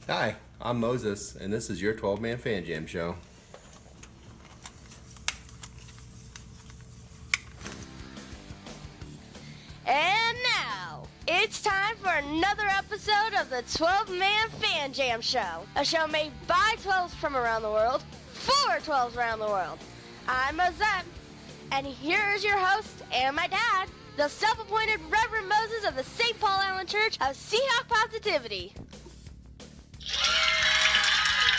Hi, I'm Moses, and this is your 12-man Fan Jam show. And now, it's time for another episode of the 12-Man Fan Jam Show. A show made by 12s from around the world, for 12s around the world. I'm Mosette, and here's your host and my dad, the self-appointed Reverend Moses of the St. Paul Island Church of Seahawk Positivity.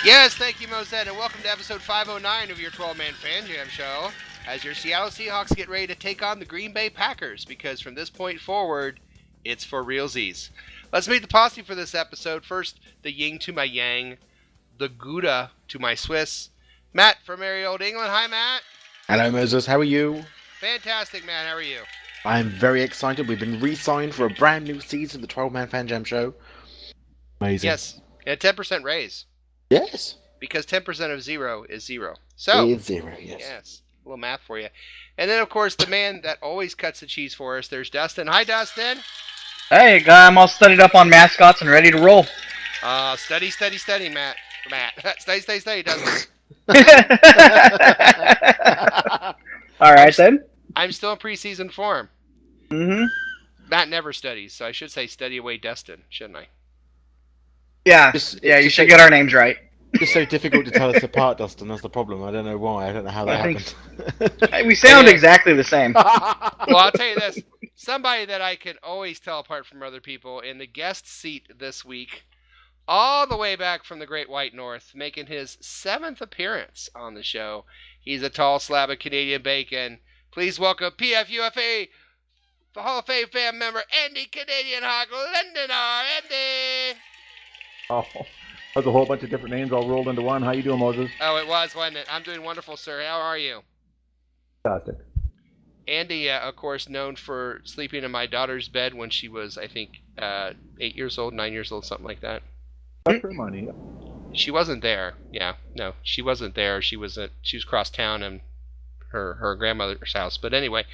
Yes, thank you, Mosette, and welcome to episode 509 of your 12-Man Fan Jam show, as your Seattle Seahawks get ready to take on the Green Bay Packers, because from this point forward, it's for realsies. Let's meet the posse for this episode. First, the yin to my yang, the Gouda to my Swiss, Matt from merry old England. Hi, Matt. Hello, Moses. How are you? Fantastic, Matt. How are you? I'm very excited. We've been re-signed for a brand new season of the 12-Man Fan Jam show. Amazing. Yes, a 10% raise. Yes. Because 10% of 0 is 0. So, it is 0, yes. Yes, a little math for you. And then, of course, the man that always cuts the cheese for us, there's Dustin. Hi, Dustin. Hey, I'm all studied up on mascots and ready to roll. Steady, Matt. Steady, Dustin. All right, then. I'm still in preseason form. Mm-hmm. Matt never studies, so I should say study away Dustin, shouldn't I? Yeah, you should get our names right. It's so difficult to tell us apart, Dustin. That's the problem. I don't know why. I don't know how that happened. We sound exactly the same. Well, I'll tell you this. Somebody that I can always tell apart from other people in the guest seat this week, all the way back from the Great White North, making his 7th appearance on the show. He's a tall slab of Canadian bacon. Please welcome PFUFA Hall of Fame fan member Andy Canadianhawk Lindenaar. Andy! Oh, that's a whole bunch of different names all rolled into one. How you doing, Moses? Oh, it was, wasn't it? I'm doing wonderful, sir. How are you? Fantastic. Andy, of course, known for sleeping in my daughter's bed when she was, I think, 8 years old, 9 years old, something like that. That's her money. She wasn't there. Yeah, no, she wasn't there. She was across town in her grandmother's house. But anyway,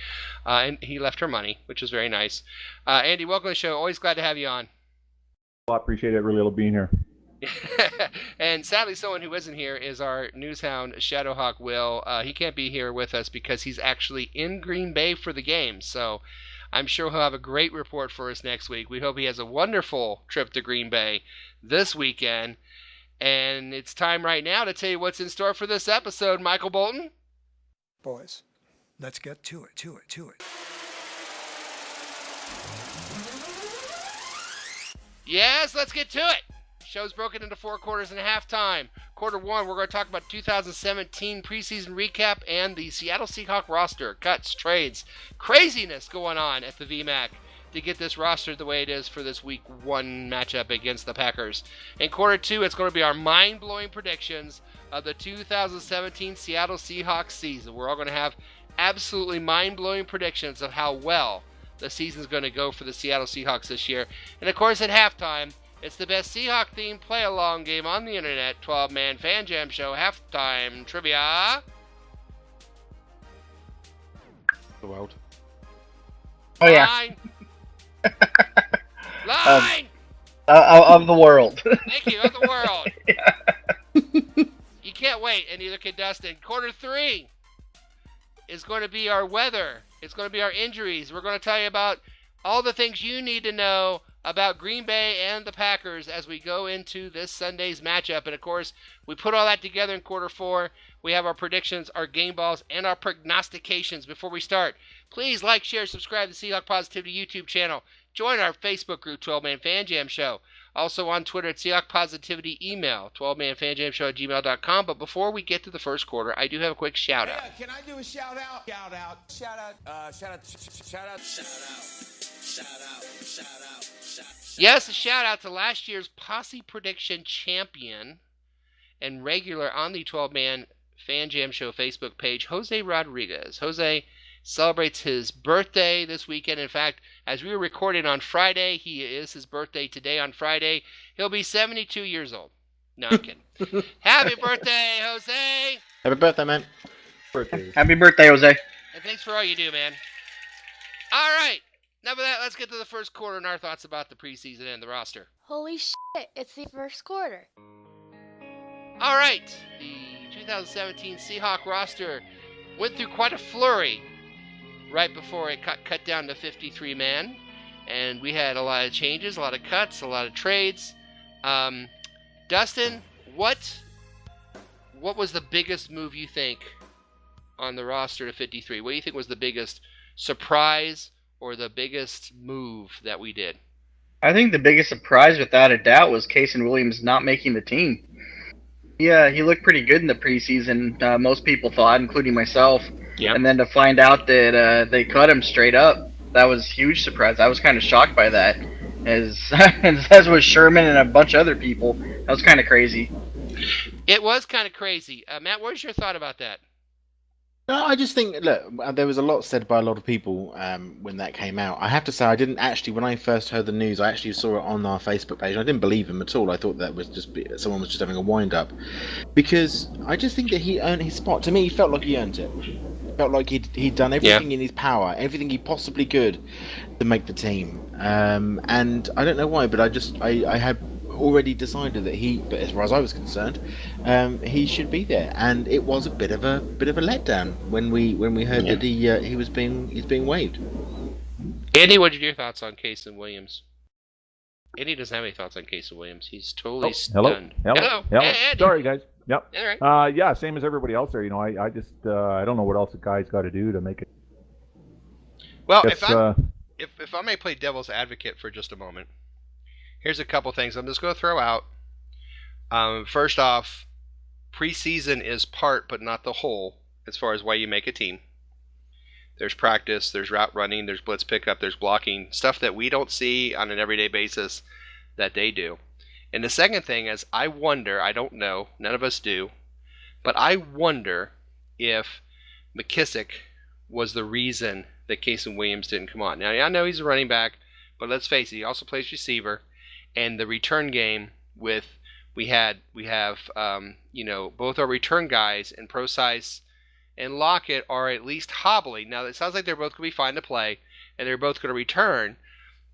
and he left her money, which was very nice. Andy, welcome to the show. Always glad to have you on. Well, I appreciate it. Really love being here. And sadly, someone who isn't here is our newshound, Shadowhawk Will. He can't be here with us because he's actually in Green Bay for the game. So I'm sure he'll have a great report for us next week. We hope he has a wonderful trip to Green Bay this weekend. And it's time right now to tell you what's in store for this episode. Michael Bolton? Boys, let's get to it. Yes, let's get to it. Show's broken into 4 quarters and a halftime. Quarter 1, we're going to talk about 2017 preseason recap and the Seattle Seahawk roster. Cuts, trades, craziness going on at the VMAC to get this roster the way it is for this week 1 matchup against the Packers. In quarter 2, it's going to be our mind-blowing predictions of the 2017 Seattle Seahawks season. We're all going to have absolutely mind-blowing predictions of how well the season's going to go for the Seattle Seahawks this year. And of course, at halftime, it's the best Seahawk-themed play-along game on the internet, 12-Man Fan Jam Show halftime trivia. The world. Oh, yeah. Line! Line! Of the world. Thank you, of the world. You can't wait, and neither can Dustin. Quarter 3 is going to be our weather. It's going to be our injuries. We're going to tell you about all the things you need to know about Green Bay and the Packers as we go into this Sunday's matchup. And, of course, we put all that together in quarter 4. We have our predictions, our game balls, and our prognostications. Before we start, please like, share, subscribe to the Seahawk Positivity YouTube channel. Join our Facebook group, 12-Man Fan Jam Show. Also on Twitter at Seahawk Positivity. Email, 12manfanjamshow@gmail.com. But before we get to the first quarter, I do have a quick shout-out. Can I do a shout-out? Shout-out. Yes, a shout-out to last year's Posse Prediction champion and regular on the 12-Man Fan Jam Show Facebook page, Jose Rodriguez. Jose celebrates his birthday this weekend. In fact, as we were recording on Friday, his birthday today on Friday. He'll be 72 years old. No, I'm kidding. Happy birthday, Jose! Happy birthday, man. Happy birthday, Jose. And thanks for all you do, man. All right. Enough of that. Let's get to the first quarter and our thoughts about the preseason and the roster. Holy shit, it's the first quarter. All right, the 2017 Seahawk roster went through quite a flurry right before it got cut down to 53 man, and we had a lot of changes, a lot of cuts, a lot of trades. Dustin, what was the biggest move you think on the roster to 53? What do you think was the biggest surprise or the biggest move that we did? I think the biggest surprise, without a doubt, was Casey Williams not making the team. Yeah, he looked pretty good in the preseason. Most people thought, including myself. Yeah. And then to find out that they cut him straight up, that was a huge surprise. I was kind of shocked by that, as was Sherman and a bunch of other people. That was kind of crazy. It was kind of crazy. Matt, what was your thought about that? No, I just think, look, there was a lot said by a lot of people when that came out. I have to say, I didn't actually, when I first heard the news, I actually saw it on our Facebook page. I didn't believe him at all. I thought that was just someone was just having a wind-up. Because I just think that he earned his spot. To me, he felt like he earned it. Felt like he'd done everything in his power, everything he possibly could to make the team. And I don't know why, but I had already decided that but as far as I was concerned, he should be there. And it was a bit of a letdown when we heard that he's being waived. Andy, what are your thoughts on Casey Williams? Andy doesn't have any thoughts on Casey Williams. He's totally stunned. Hello. Hey, Andy. Sorry, guys. Yep. All right. Yeah, same as everybody else there. You know, I just I don't know what else the guy's got to do to make it. Well, Guess, if I may play devil's advocate for just a moment, here's a couple things I'm just going to throw out. First off, preseason is part but not the whole as far as why you make a team. There's practice, there's route running, there's blitz pickup, there's blocking, stuff that we don't see on an everyday basis that they do. And the second thing is, I wonder, I don't know, none of us do, but I wonder if McKissick was the reason that Casey Williams didn't come on. Now, I know he's a running back, but let's face it, he also plays receiver. And the return game with we have both our return guys and Procise and Lockett are at least hobbling. Now it sounds like they're both going to be fine to play and they're both going to return,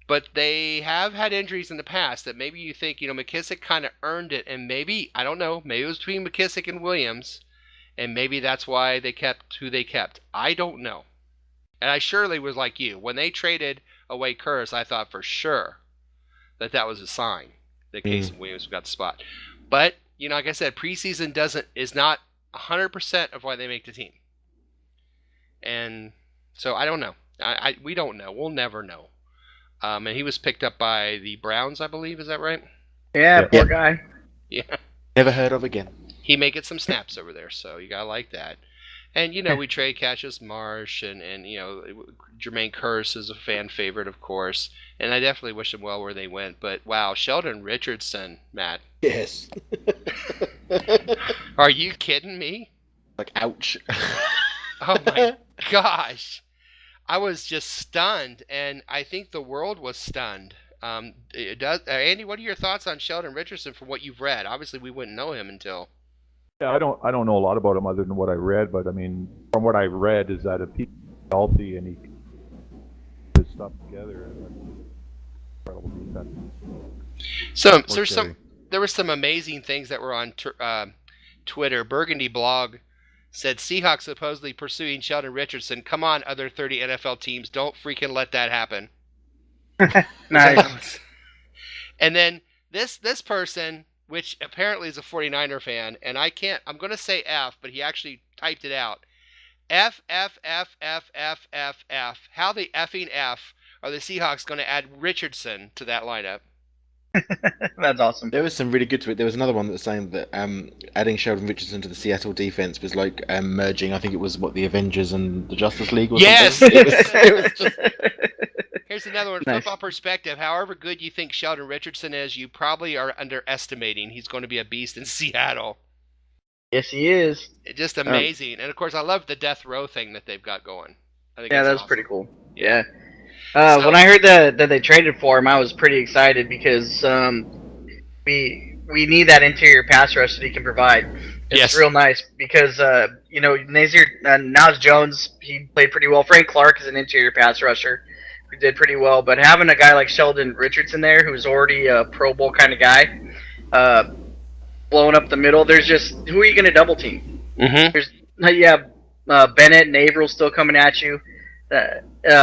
but they have had injuries in the past that maybe you think McKissick kind of earned it, and maybe I don't know, maybe it was between McKissick and Williams, and maybe that's why they kept who they kept. I don't know, and I surely was like you when they traded away Curtis. I thought for sure that was a sign that Casey Williams got the spot. But, like I said, preseason is not 100% of why they make the team. And so I don't know. We don't know. We'll never know. And he was picked up by the Browns, I believe. Is that right? Yeah, poor guy. Yeah. Never heard of again. He may get some snaps over there, so you got to like that. And, we trade Cassius Marsh, and Jermaine Kearse is a fan favorite, of course. And I definitely wish them well where they went. But, wow, Sheldon Richardson, Matt. Yes. Are you kidding me? Like, ouch. Oh, my gosh. I was just stunned, and I think the world was stunned. Andy, what are your thoughts on Sheldon Richardson from what you've read? Obviously, we wouldn't know him until... Yeah, I don't know a lot about him other than what I read, but I mean, from what I read is that if he's healthy and he puts his stuff together, incredible defense. There were some amazing things that were on Twitter. Burgundy Blog said Seahawks supposedly pursuing Sheldon Richardson. Come on, other 30 NFL teams, don't freaking let that happen. Nice. And then this person, which apparently is a 49er fan, and I'm going to say F, but he actually typed it out. F. How the effing F are the Seahawks going to add Richardson to that lineup? That's awesome. There was some really good to it. There was another one that was saying that adding Sheldon Richardson to the Seattle defense was like merging, I think it was, the Avengers and the Justice League or something. It was just... Here's another one. Nice. Football perspective. However good you think Sheldon Richardson is, you probably are underestimating. He's going to be a beast in Seattle. Yes, he is. Just amazing. And, of course, I love the death row thing that they've got going. I think Yeah, that's awesome. pretty cool. Yeah. When I heard that they traded for him, I was pretty excited because we need that interior pass rush that he can provide. It's real nice because, Naz Jones, he played pretty well. Frank Clark is an interior pass rusher. did pretty well. But having a guy like Sheldon Richardson there, who's already a Pro Bowl kind of guy, blowing up the middle, there's just who are you going to double team? Mm-hmm. Bennett and Averill still coming at you.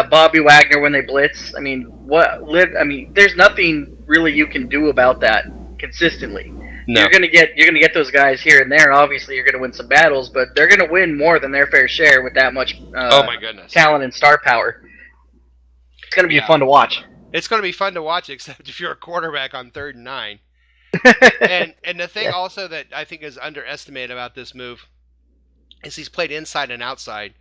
Bobby Wagner when they blitz. I mean, there's nothing really you can do about that consistently. No. You're gonna get those guys here and there. Obviously, you're gonna win some battles, but they're gonna win more than their fair share with that much Oh my goodness. talent and star power. It's gonna be fun to watch. It's going to be fun to watch, except if you're a quarterback on 3rd and 9. and the thing also that I think is underestimated about this move is he's played inside and outside,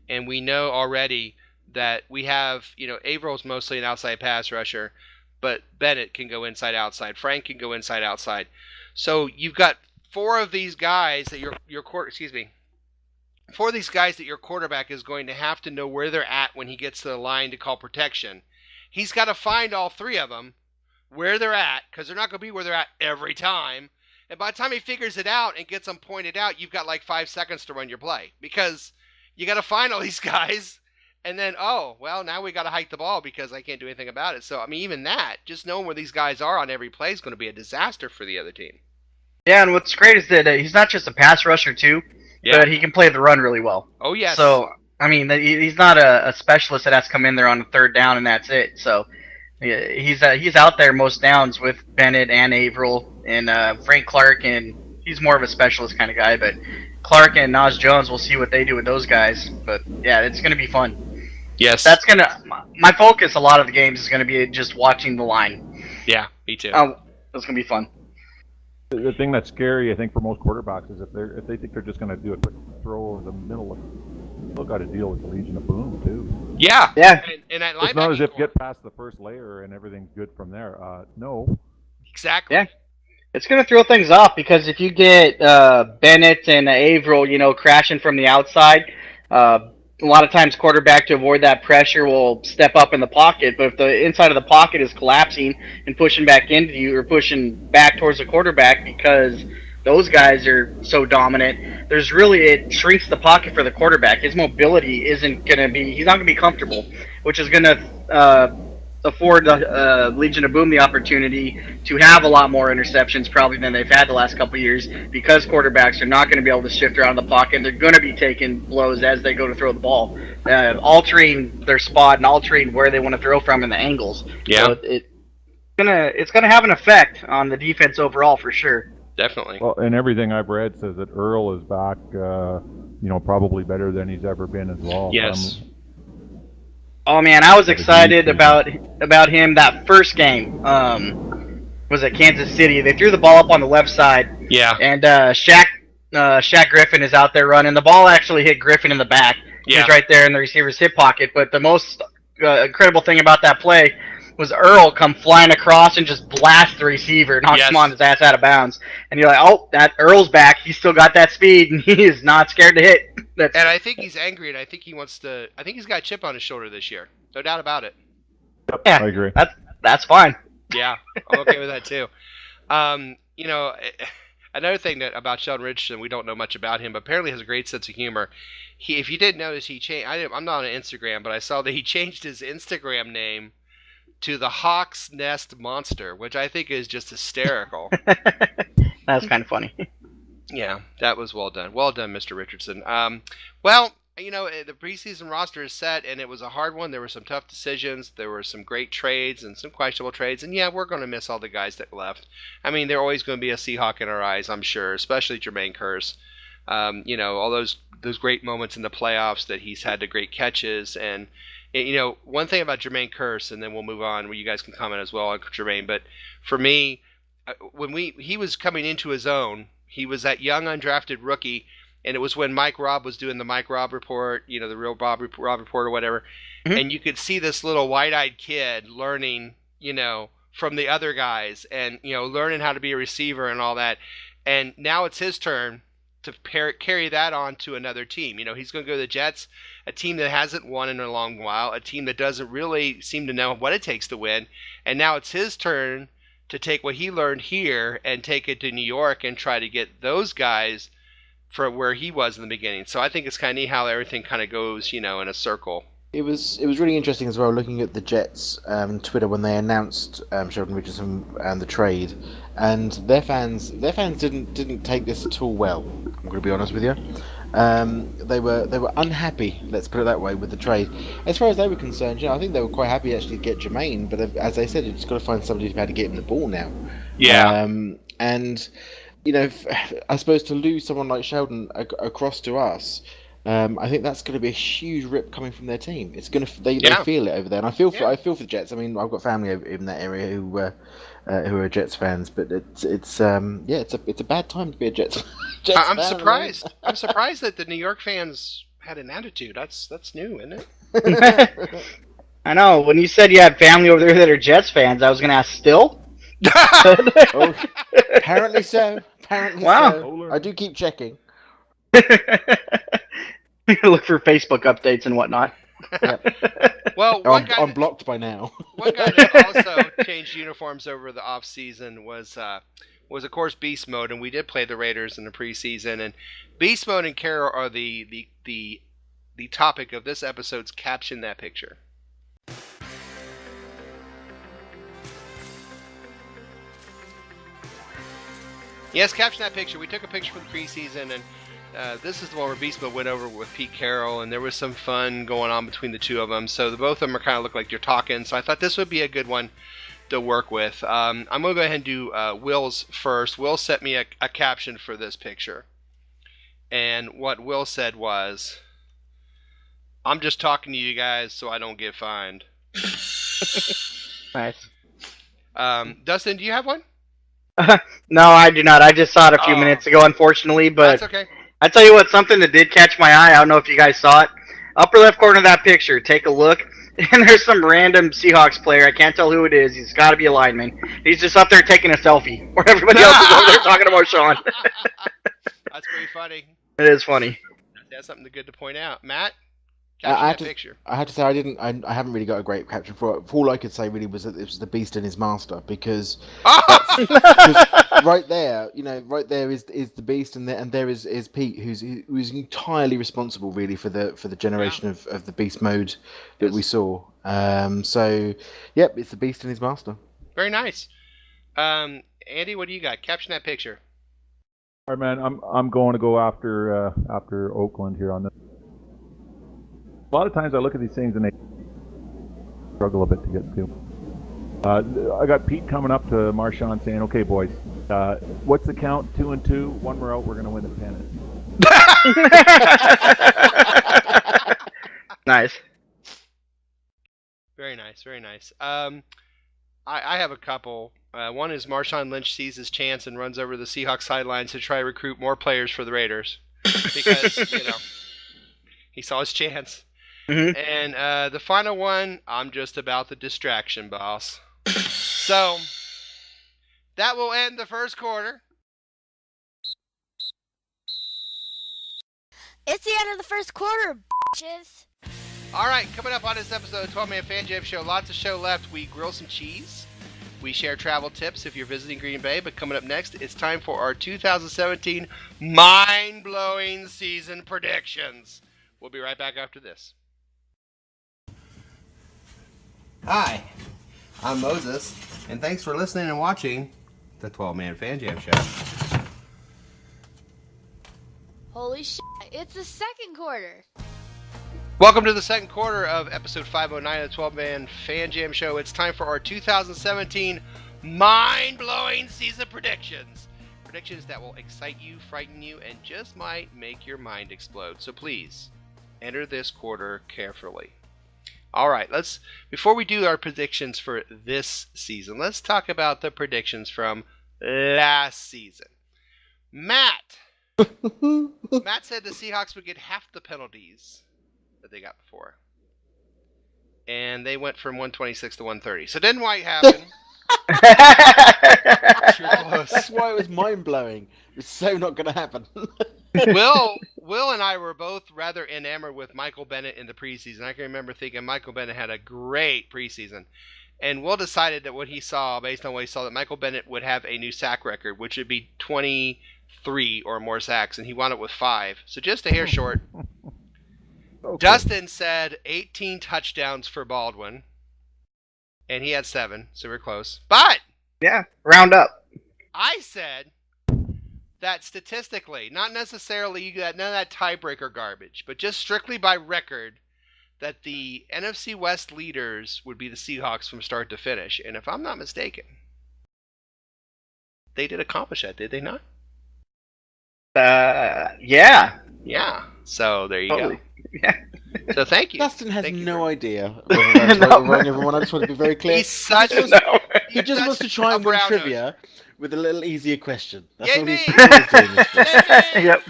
and we know already that we have, Averill's mostly an outside pass rusher, but Bennett can go inside outside. Frank can go inside outside. So you've got 4 of these guys that your quarterback is going to have to know where they're at when he gets to the line to call protection. He's got to find all 3 of them where they're at, because they're not going to be where they're at every time. And by the time he figures it out and gets them pointed out, you've got like 5 seconds to run your play, because you got to find all these guys. And then, now we got to hike the ball because I can't do anything about it. So, I mean, even that, just knowing where these guys are on every play is going to be a disaster for the other team. Yeah, and what's great is that he's not just a pass rusher too, but he can play the run really well. Oh, yes. So, I mean, he's not a specialist that has to come in there on the 3rd down and that's it. So, he's out there most downs with Bennett and Averill and Frank Clark, and he's more of a specialist kind of guy. But Clark and Naz Jones, we'll see what they do with those guys. But yeah, it's going to be fun. Yes. That's my focus. A lot of the games is going to be just watching the line. Yeah, me too. It's going to be fun. The thing that's scary, I think, for most quarterbacks is if they think they're just going to do a quick throw over the middle, they've still got to deal with the Legion of Boom too. Yeah. Yeah. And that It's not as if linebacking get past the first layer and everything's good from there. No. Exactly. Yeah. It's going to throw things off because if you get Bennett and Averill, crashing from the outside, a lot of times quarterback, to avoid that pressure, will step up in the pocket. But if the inside of the pocket is collapsing and pushing back into you, or pushing back towards the quarterback because those guys are so dominant, it shrinks the pocket for the quarterback. His mobility he's not going to be comfortable, which is going to afford the Legion of Boom the opportunity to have a lot more interceptions probably than they've had the last couple of years, because quarterbacks are not going to be able to shift around the pocket. They're going to be taking blows as they go to throw the ball, altering their spot and altering where they want to throw from and the angles. Yeah. So it's gonna have an effect on the defense overall for sure. Definitely. Well, and everything I've read says that Earl is back, probably better than he's ever been as well. Yes. Oh man, I was excited about him that first game. Was at Kansas City. They threw the ball up on the left side. Yeah. And Shaq Griffin is out there running. The ball actually hit Griffin in the back. Yeah. He's right there in the receiver's hip pocket. But the most incredible thing about that play was Earl come flying across and just blast the receiver, knocks him on his ass out of bounds. And you're like, oh, that Earl's back. He's still got that speed, and he is not scared to hit. And I think he's angry, and I think he's got a chip on his shoulder this year. No doubt about it. Yep, Yeah, I agree. That's fine. Yeah, I'm okay with that too. Another thing about Sheldon Richardson, we don't know much about him, but apparently has a great sense of humor. If you didn't notice, he changed. I'm not on Instagram, but I saw that he changed his Instagram name to the Hawk's Nest Monster, which I think is just hysterical. That's kind of funny. Yeah, that was well done. Well done, Mr. Richardson. The preseason roster is set, and it was a hard one. There were some tough decisions. There were some great trades and some questionable trades. And, yeah, we're going to miss all the guys that left. I mean, they're always going to be a Seahawk in our eyes, I'm sure, especially Jermaine Kearse. All those great moments in the playoffs that he's had the great catches. And, one thing about Jermaine Kearse, and then we'll move on where you guys can comment as well on Jermaine. But for me, when he was coming into his own, he was that young undrafted rookie. And it was when Mike Robb was doing the Mike Robb report, the real Robb report or whatever. Mm-hmm. And you could see this little wide-eyed kid learning, from the other guys and, learning how to be a receiver and all that. And now it's his turn to carry that on to another team. He's going to go to the Jets, a team that hasn't won in a long while, a team that doesn't really seem to know what it takes to win. And now it's his turn to take what he learned here and take it to New York and try to get those guys for where he was in the beginning. So I think it's kind of neat how everything kind of goes, in a circle. It was really interesting as well looking at the Jets Twitter when they announced Sheldon Richardson and the trade, and their fans didn't take this at all well. I'm going to be honest with you. They were unhappy, let's put it that way, with the trade. As far as they were concerned, I think they were quite happy actually to get Jermaine, but as they said, it's got to find somebody who's had to get him the ball now. Yeah. And I suppose to lose someone like Sheldon across to us. I think that's going to be a huge rip coming from their team. It's going to they feel it over there, and I feel for the Jets. I mean, I've got family in that area who are Jets fans, but it's a bad time to be a Jets. I'm fan, surprised. I'm surprised that the New York fans had an attitude. That's new, isn't it? I know. When you said you had family over there that are Jets fans, I was going to ask still. Oh, apparently so. Wow. So. I do keep checking. Look for Facebook updates and whatnot. Well, I'm blocked by now. One guy that also changed uniforms over the off season was of course Beast Mode, and we did play the Raiders in the preseason. And Beast Mode and Carol are the topic of this episode's Caption That Picture. Yes, Caption That Picture. We took a picture from the preseason, and this is the one where Beast Mode went over with Pete Carroll, and there was some fun going on between the two of them. So both of them are kind of look like you're talking. So I thought this would be a good one to work with. I'm going to go ahead and do Will's first. Will sent me a caption for this picture. And what Will said was, "I'm just talking to you guys so I don't get fined." Nice. Dustin, do you have one? No, I do not. I just saw it a few minutes ago, unfortunately. But that's okay. I tell you what, something that did catch my eye. I don't know if you guys saw it. Upper left corner of that picture. Take a look, and there's some random Seahawks player. I can't tell who it is. He's got to be a lineman. He's just up there taking a selfie, where everybody else is over there talking about Sean. That's pretty funny. It is funny. That's something good to point out. Matt, picture. I have to say I haven't really got a great caption for it. All I could say really was that it was the beast and his master, because right there is the beast, and there is Pete, who's entirely responsible really for the generation of the beast mode that we saw. So yep, it's the beast and his master. Very nice. Andy, what do you got? Caption that picture. All right, man. I'm going to go after Oakland here on this. A lot of times I look at these things and they struggle a bit to get to. I got Pete coming up to Marshawn saying, "Okay, boys, what's the count? 2-2. One more out, we're going to win the pennant." Nice. Very nice. Very nice. I have a couple. One is Marshawn Lynch sees his chance and runs over the Seahawks sidelines to try to recruit more players for the Raiders because he saw his chance. Mm-hmm. And the final one, I'm just about the distraction, boss. So that will end the first quarter. It's the end of the first quarter, bitches. All right, coming up on this episode of 12-Man Fan Jam Show, lots of show left. We grill some cheese. We share travel tips if you're visiting Green Bay. But coming up next, it's time for our 2017 mind-blowing season predictions. We'll be right back after this. Hi, I'm Moses, and thanks for listening and watching the 12-Man Fan Jam Show. Holy shit, it's the second quarter. Welcome to the second quarter of episode 509 of the 12-Man Fan Jam Show. It's time for our 2017 mind-blowing season predictions. Predictions that will excite you, frighten you, and just might make your mind explode. So please, enter this quarter carefully. All right, before we do our predictions for this season, let's talk about the predictions from last season. Matt said the Seahawks would get half the penalties that they got before. And they went from 126 to 130. So it didn't quite happen. That's why it was mind-blowing. It's so not going to happen. Will and I were both rather enamored with Michael Bennett in the preseason. I can remember thinking Michael Bennett had a great preseason. And Will decided that what he saw, based on what he saw, that Michael Bennett would have a new sack record, which would be 23 or more sacks, and he wound up with 5. So just a hair short. Okay. Dustin said 18 touchdowns for Baldwin, and he had 7, so we're close. But Yeah, round up. I said that statistically, not necessarily you got none of that tiebreaker garbage, but just strictly by record, that the NFC West leaders would be the Seahawks from start to finish. And if I'm not mistaken, they did accomplish that, did they not? Yeah. Yeah. So there you Totally. go. Yeah. So thank you. Dustin has Thank you no for- idea whether that's right or wrong, everyone. I just want to be very clear. He's such He just No. He just wants to try and win brown trivia with a little easier question. That's Yay all me! he's doing this for. Yep.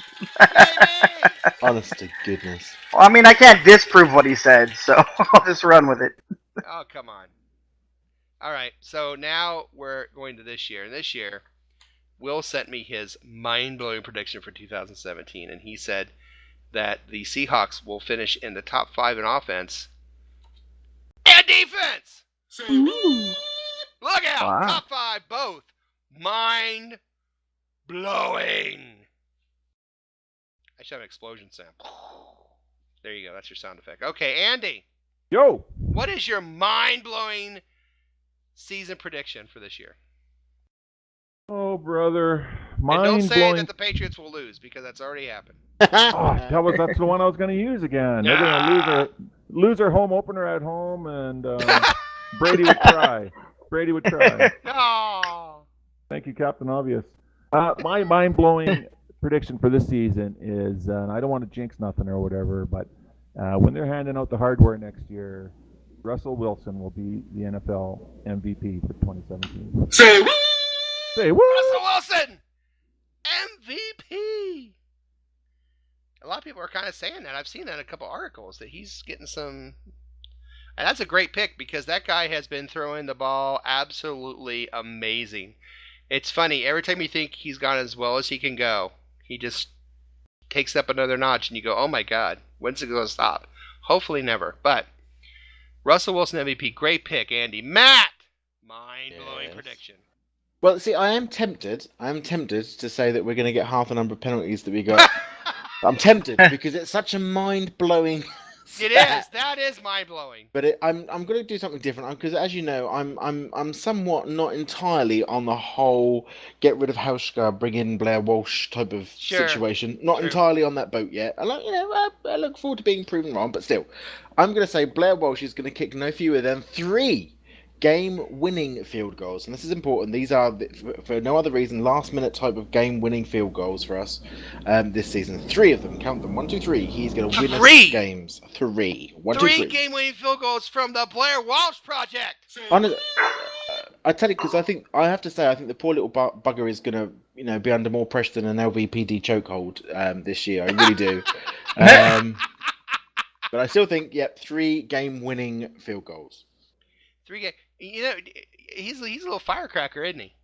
Honest to goodness. Well, I mean, I can't disprove what he said, so I'll just run with it. Oh, come on. All right, so now we're going to this year. And this year, Will sent me his mind-blowing prediction for 2017, and he said that the Seahawks will finish in the top 5 in offense and defense. Look out! Wow. Top 5, both. Mind-blowing. I should have an explosion sound. There you go. That's your sound effect. Okay, Andy. Yo! What is your mind-blowing season prediction for this year? Oh, brother. And don't Mind say blowing. that the Patriots will lose, because that's already happened. Oh, that's the one I was going to use again. They're going to lose their home opener at home, and Brady would cry. Brady would cry. Oh. Thank you, Captain Obvious. My mind-blowing prediction for this season is, and I don't want to jinx nothing or whatever, but when they're handing out the hardware next year, Russell Wilson will be the NFL MVP for 2017. Say what? Say what? Russell Wilson! MVP! A lot of people are kind of saying that. I've seen that in a couple articles, that he's getting some... And that's a great pick, because that guy has been throwing the ball absolutely amazing. It's funny, every time you think he's gone as well as he can go, he just takes up another notch, and you go, oh my God, when's it going to stop? Hopefully never. But Russell Wilson MVP, great pick, Andy. Matt! Mind-blowing Yes. prediction. Well, see, I am tempted to say that we're going to get half the number of penalties that we got. I'm tempted because it's such a mind-blowing. It is. That is mind-blowing. But I'm going to do something different because, as you know, I'm somewhat not entirely on the whole get rid of Hauschka, bring in Blair Walsh type of Sure. situation. Not Sure. entirely on that boat yet. I look forward to being proven wrong, but still, I'm going to say Blair Walsh is going to kick no fewer than 3 game-winning field goals, and this is important. These are, for no other reason, last-minute type of game-winning field goals for us this season. 3 of them, count them, 1, 2, 3. He's going to win us 3? games. 3. 1, 2, 3. 3 game-winning field goals from the Blair Walsh Project. I tell you, because I think the poor little bugger is going to, be under more pressure than an LVPD chokehold this year. I really do. But I still think, 3 game-winning field goals. 3 game. He's a little firecracker, isn't he?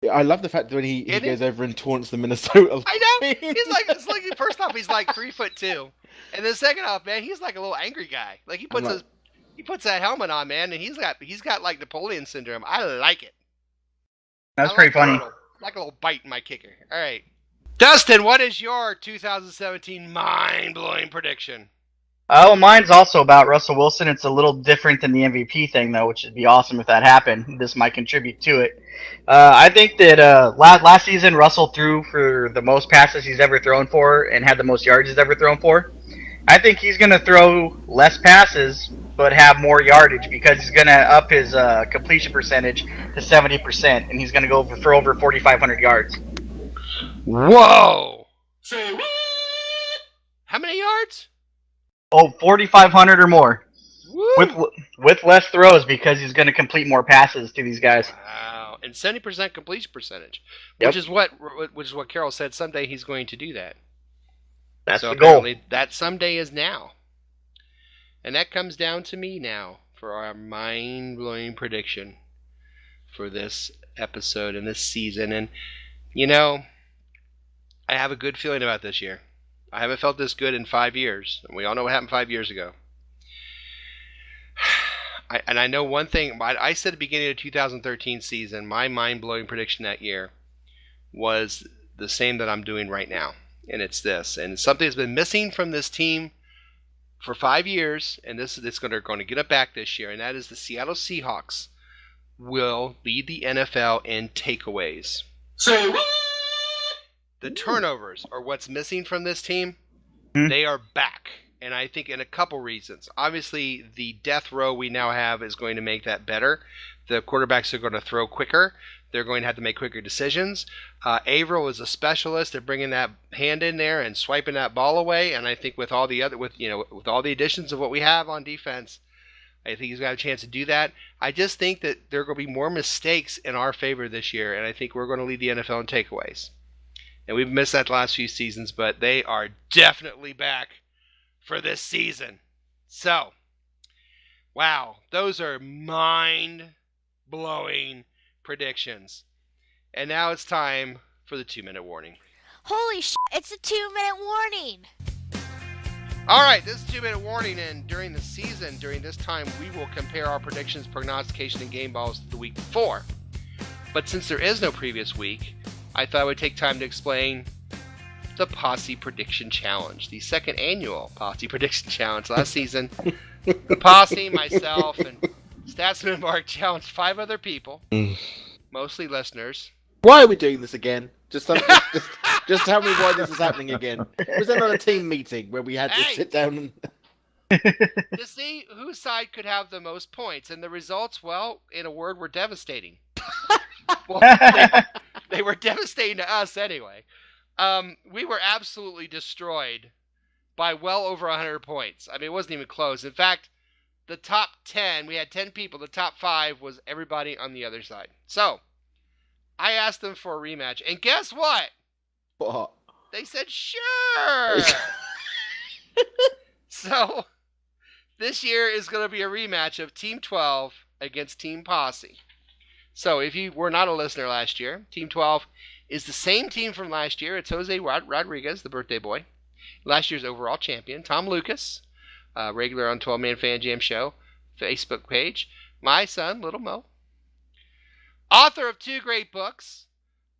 Yeah, I love the fact that when he Isn't goes he? over and taunts the Minnesota. I know. It's like first off, he's like 3'2", and then second off, man, he's like a little angry guy. Like he puts that helmet on, man, and he's got like Napoleon syndrome. I like it. That's I pretty like funny. like a little bite in my kicker. All right, Dustin, what is your 2017 mind-blowing prediction? Oh, mine's also about Russell Wilson. It's a little different than the MVP thing, though, which would be awesome if that happened. This might contribute to it. I think that last season, Russell threw for the most passes he's ever thrown for and had the most yards he's ever thrown for. I think he's going to throw less passes but have more yardage because he's going to up his completion percentage to 70%, and he's going to go for over 4,500 yards. Whoa! Say what? How many yards? Oh, 4,500 or more. Woo! With less throws because he's going to complete more passes to these guys. Wow, and 70% completion percentage, Yep. which is what Carroll said. Someday he's going to do that. That's So the goal. apparently that someday is now, and that comes down to me now for our mind-blowing prediction for this episode and this season. And I have a good feeling about this year. I haven't felt this good in 5 years, and we all know what happened 5 years ago. I know one thing. I said at the beginning of the 2013 season, my mind-blowing prediction that year was the same that I'm doing right now, and it's this. And something that's been missing from this team for 5 years, and this is going to get it back this year, and that is the Seattle Seahawks will lead the NFL in takeaways. Say what? The turnovers are what's missing from this team. They are back, and I think in a couple reasons. Obviously, the death row we now have is going to make that better. The quarterbacks are going to throw quicker. They're going to have to make quicker decisions. Averill is a specialist at bringing that hand in there and swiping that ball away. And I think with all the additions of what we have on defense, I think he's got a chance to do that. I just think that there are going to be more mistakes in our favor this year, and I think we're going to lead the NFL in takeaways. And we've missed that the last few seasons, but they are definitely back for this season. So, wow, those are mind-blowing predictions. And now it's time for the 2-minute warning. Holy shit, it's a 2-minute warning. All right, this is 2-minute warning, and during the season, during this time, we will compare our predictions, prognostication, and game balls to the week before. But since there is no previous week, I thought I would take time to explain the Posse Prediction Challenge, the second annual Posse Prediction Challenge. Last season, the Posse, myself, and Statsman Mark challenged 5 other people, mostly listeners. Why are we doing this again? Just tell me why this is happening again. Was there not a team meeting where we had to sit down and... to see whose side could have the most points, and the results, well, in a word, were devastating. Well, they were devastating to us anyway. We were absolutely destroyed by well over 100 points. I mean, it wasn't even close. In fact, the top 10, we had 10 people. The top 5 was everybody on the other side. So, I asked them for a rematch, and guess what? What? They said, sure! So, this year is going to be a rematch of Team 12 against Team Posse. So, if you were not a listener last year, Team 12 is the same team from last year. It's Jose Rodriguez, the birthday boy. Last year's overall champion. Tom Lucas, regular on 12 Man Fan Jam Show Facebook page. My son, Little Mo. Author of 2 great books.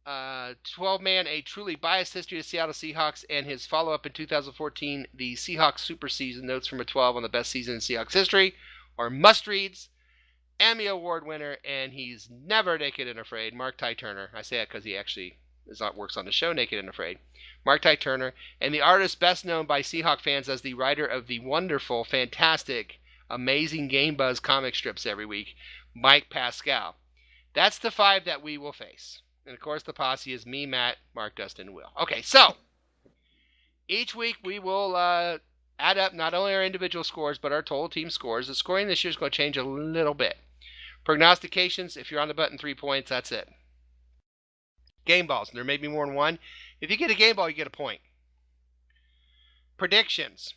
12 Man, A Truly Biased History of Seattle Seahawks, and his follow-up in 2014, The Seahawks Super Season, Notes from a 12 on the Best Season in Seahawks History, or must-reads. Emmy Award winner, and he's never naked and afraid. Mark Ty Turner. I say that because he actually works on the show Naked and Afraid. Mark Ty Turner, and the artist best known by Seahawk fans as the writer of the wonderful, fantastic, amazing Game Buzz comic strips every week, Mike Pascal. That's the 5 that we will face. And of course, the posse is me, Matt, Mark, Dustin, and Will. Okay, so each week we will add up not only our individual scores, but our total team scores. The scoring this year is going to change a little bit. Prognostications, if you're on the button, 3 points, that's it. Game balls, and there may be more than one. If you get a game ball, you get a point. Predictions.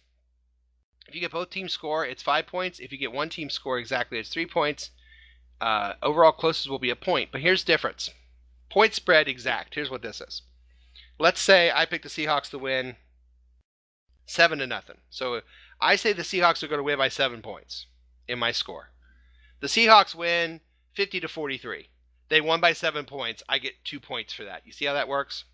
If you get both teams score, it's 5 points. If you get one team score exactly, it's 3 points. Overall closest will be a point. But here's the difference. Point spread exact. Here's what this is. Let's say I pick the Seahawks to win 7-0. So I say the Seahawks are going to win by 7 points in my score. The Seahawks win 50-43. They won by 7 points. I get 2 points for that. You see how that works?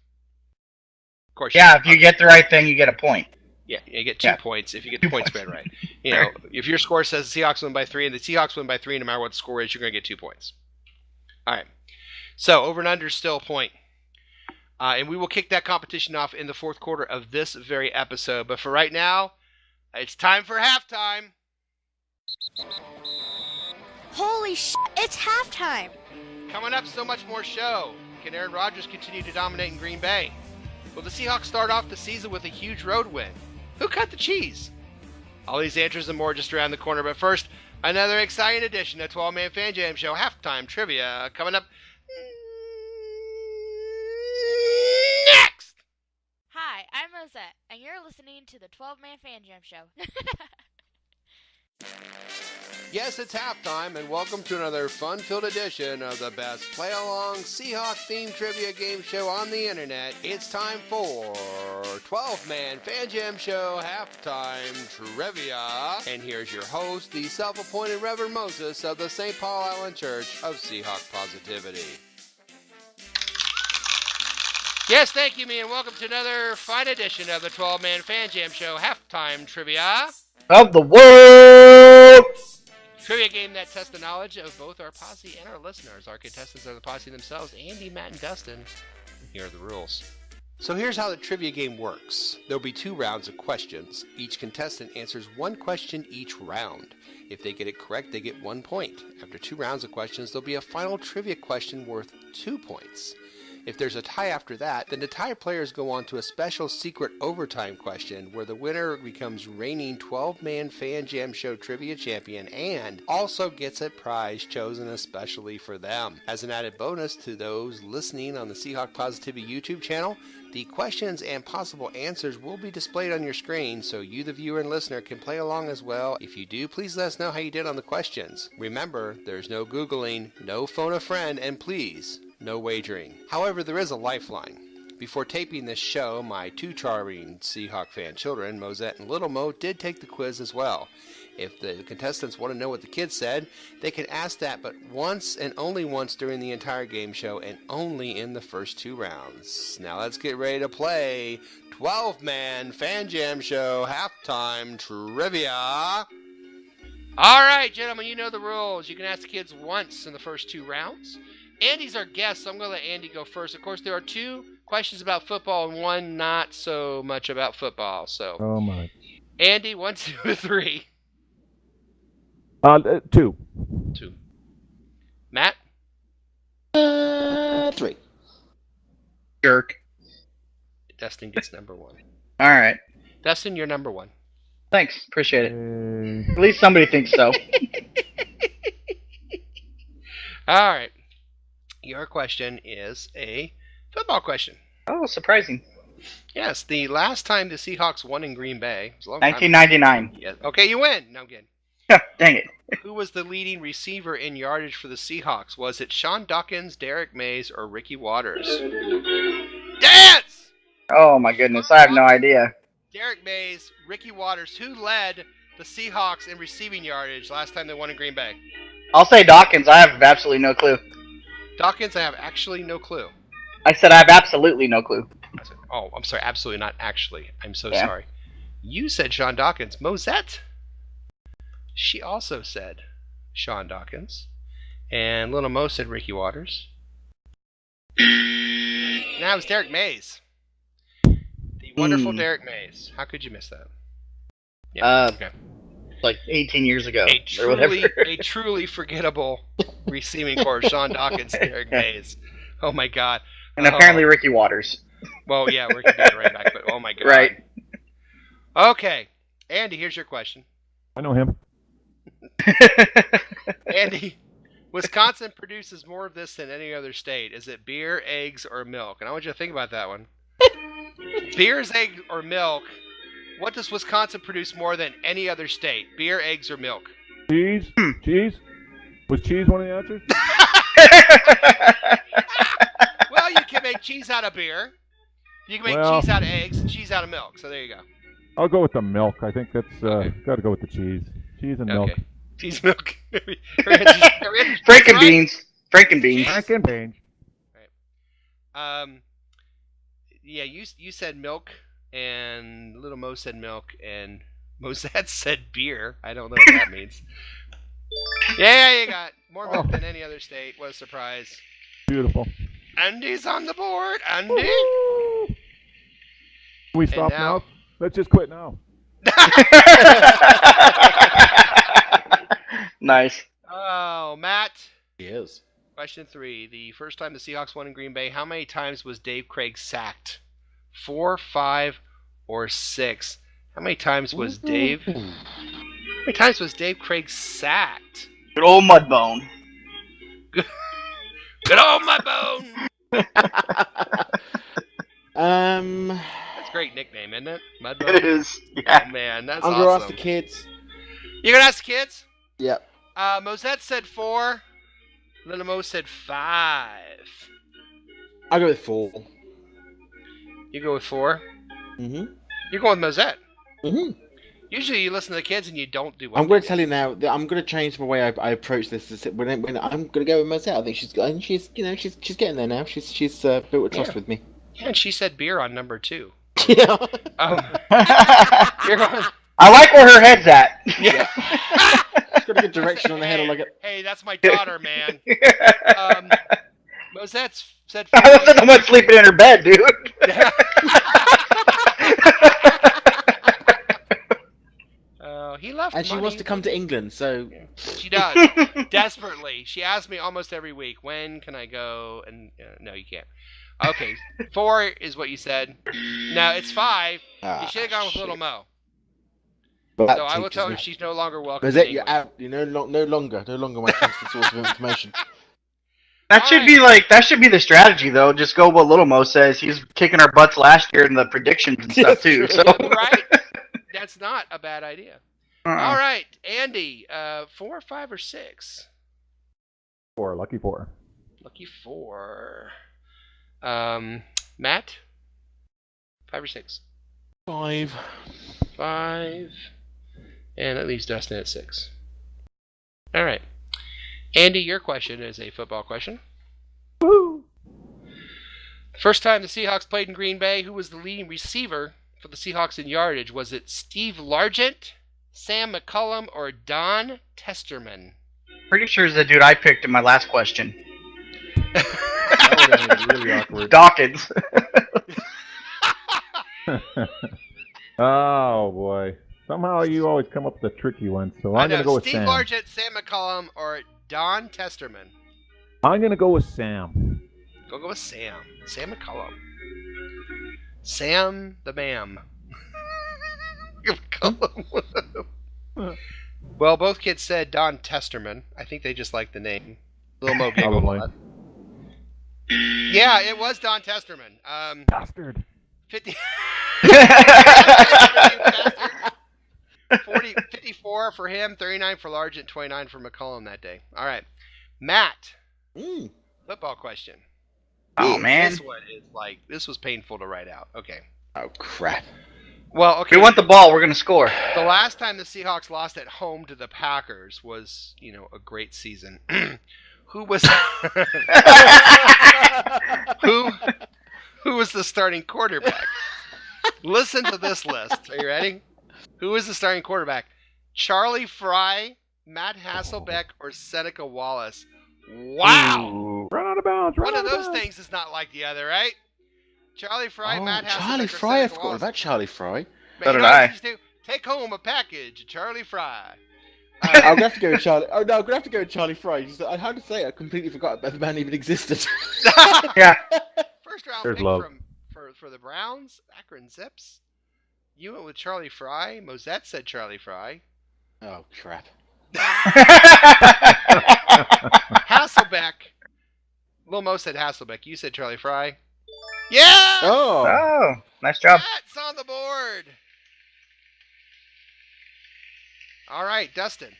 Of course. Yeah, if you get the right thing, you get a point. Yeah, you get 2 points if you get the point spread right. You know, if your score says the Seahawks win by 3 and the Seahawks win by 3, no matter what the score is, you're going to get 2 points. All right. So over and under is still a point. And we will kick that competition off in the 4th quarter of this very episode. But for right now, it's time for halftime. Holy shit, it's halftime. Coming up, so much more show. Can Aaron Rodgers continue to dominate in Green Bay? Will the Seahawks start off the season with a huge road win? Who cut the cheese? All these answers and more just around the corner. But first, another exciting edition of 12 Man Fan Jam Show Halftime Trivia coming up next. Hi, I'm Rosette, and you're listening to the 12 Man Fan Jam Show. Yes, it's halftime, and welcome to another fun-filled edition of the best play-along Seahawk-themed trivia game show on the internet. It's time for 12-Man Fan Jam Show Halftime Trivia. And here's your host, the self-appointed Reverend Moses of the St. Paul Island Church of Seahawk Positivity. Yes, thank you, me, and welcome to another fine edition of the 12-Man Fan Jam Show Halftime Trivia. of the world. Trivia game that tests the knowledge of both our posse and our listeners. Our contestants are the posse themselves, Andy, Matt, and Dustin. And here are the rules. So here's how the trivia game works. There'll be 2 rounds of questions. Each contestant answers 1 question each round. If they get it correct, they get 1 point. After 2 rounds of questions, there'll be a final trivia question worth 2 points. If there's a tie after that, then the tie players go on to a special secret overtime question where the winner becomes reigning 12-man Fan Jam Show Trivia Champion and also gets a prize chosen especially for them. As an added bonus to those listening on the Seahawk Positivity YouTube channel, the questions and possible answers will be displayed on your screen so you, the viewer and listener, can play along as well. If you do, please let us know how you did on the questions. Remember, there's no Googling, no phone a friend, and please, no wagering. However, there is a lifeline. Before taping this show, my 2 charming Seahawk fan children, Mosette and Little Mo, did take the quiz as well. If the contestants want to know what the kids said, they can ask that but once and only once during the entire game show and only in the first 2 rounds. Now let's get ready to play 12-man Fan Jam Show Halftime Trivia. All right, gentlemen, you know the rules. You can ask the kids once in the first 2 rounds. Andy's our guest, so I'm going to let Andy go first. Of course, there are 2 questions about football and 1 not so much about football. So, Oh my. Andy, 1, 2, 3. 2. 2. Matt? 3. Jerk. Dustin gets number 1. All right. Dustin, you're number 1. Thanks. Appreciate it. At least somebody thinks so. All right. Your question is a football question. Oh, surprising. Yes, the last time the Seahawks won in Green Bay was a long time ago. 1999. Yes. Okay, you win. No, I'm kidding. Dang it. Who was the leading receiver in yardage for the Seahawks? Was it Sean Dawkins, Derek Mays, or Ricky Waters? Dance! Oh my goodness, I have no idea. Derek Mays, Ricky Waters. Who led the Seahawks in receiving yardage last time they won in Green Bay? I'll say Dawkins. I have absolutely no clue. Dawkins, I have actually no clue. I said I have absolutely no clue. I said, oh, I'm sorry, absolutely not actually. I'm so sorry. You said Sean Dawkins. Mosette? She also said Sean Dawkins. And Little Mo said Ricky Waters. Now it's Derek Mays. The wonderful Derek Mays. How could you miss that? Yeah. Okay. Like 18 years ago. A truly forgettable receiving core, Sean Dawkins, Derek Mays. Oh my God. And apparently Ricky Waters. Well, yeah, Ricky being right back, but oh my God. Right. Okay. Andy, here's your question. I know him. Andy, Wisconsin produces more of this than any other state. Is it beer, eggs, or milk? And I want you to think about that one. Beers, eggs, or milk. What does Wisconsin produce more than any other state? Beer, eggs, or milk? Cheese? Cheese? Was cheese one of the answers? Well, you can make cheese out of beer. You can make cheese out of eggs and cheese out of milk. So there you go. I'll go with the milk. I think that's got to go with the cheese. Cheese and milk. Okay. Cheese, milk. Frankenbeans. Frankenbeans. Frankenbeans. Right. Yeah, you said milk, and Little Mo said milk, and Mosette said beer. I don't know what that means. Yeah, you got more milk than any other state. What a surprise. Beautiful. Andy's on the board. Andy. Woo! Can we stop now? Let's just quit now. Nice. Oh, Matt. He is. Question 3. The first time the Seahawks won in Green Bay, how many times was Dave Craig sacked? 4, 5, or 6? How many times was Dave? How many times was Dave Craig sacked? Good old Mudbone. Good old Mudbone. That's a great nickname, isn't it? Mudbone. It is. Yeah. Oh, man, that's I'm awesome. gonna ask the kids. You gonna ask the kids? Yep. Mosette said 4. Little Mo said 5. I'll go with 4. You go with 4? Mm-hmm. You're going with Mosette. Mm-hmm. Usually you listen to the kids and you don't do one. I'm going to tell you now that I'm going to change the way I approach this. When I'm going to go with Mosette, I think she's getting there now. She's built a trust with me. Yeah, and she said beer on number 2. Yeah. You're going. I like where her head's at. Yeah. She's got a good direction on the head. I like it. Hey, that's my daughter, man. Mosette's said. I wasn't the one sleeping in her bed, dude. He left. And she wants to come to England, so She does desperately. She asks me almost every week, "When can I go?" And no, you can't. Okay, 4 is what you said. No, it's 5. You should have gone with Little Mo. So I will tell her she's no longer welcome. Is it? You're out. You're no longer my constant source of information. That should be the strategy, though. Just go what Little Mo says. He's kicking our butts last year in the predictions and stuff too. So right, that's not a bad idea. All right, Andy, 4, 5, or 6? 4. Lucky 4. Lucky 4. Matt, 5 or 6? 5. 5. And that leaves Dustin at 6. All right. Andy, your question is a football question. Woo! First time the Seahawks played in Green Bay, who was the leading receiver for the Seahawks in yardage? Was it Steve Largent, Sam McCullum, or Don Testerman? pretty sure it's the dude I picked in my last question. That would have been really awkward. Dawkins. Oh boy. Somehow you always come up with the tricky ones, so I'm going to go with Steve Sam. Largent, Sam McCullum, or Don Testerman. I'm going to go with Sam. Go with Sam. Sam McCullum. Sam the Ma'am. Well, both kids said Don Testerman. I think they just like the name. Little Mo giggled a lot. Yeah, it was Don Testerman. Bastard. 50. 54 for him, 39 for Largent, 29 for McCullum that day. All right. Matt. Football question. Oh, man. This one is this was painful to write out. Okay. Oh, crap. Well, okay. If we want the ball, we're going to score. The last time the Seahawks lost at home to the Packers was, a great season. Who was who was the starting quarterback? Listen to this list. Are you ready? Who is the starting quarterback? Charlie Fry, Matt Hasselbeck, or Seneca Wallace? Wow! Ooh. Run out of bounds. One of those things is not like the other, right? Charlie Fry, Matt Hasselbeck, Charlie or Fry, I Seneca forgot Wallace? about Charlie Fry. So did I. Take home a package, Charlie Fry. I'm gonna have to go with Charlie. Oh no, I'm gonna have to go with Charlie Fry. I had to say, I completely forgot that the man even existed. Yeah. First round There's pick love. for the Browns, Akron Zips. You went with Charlie Fry. Mosette said Charlie Fry. Oh crap. Hasselbeck. Lil Mo said Hasselbeck. You said Charlie Fry. Yeah! Oh. Oh, nice job. That's on the board. All right, Dustin.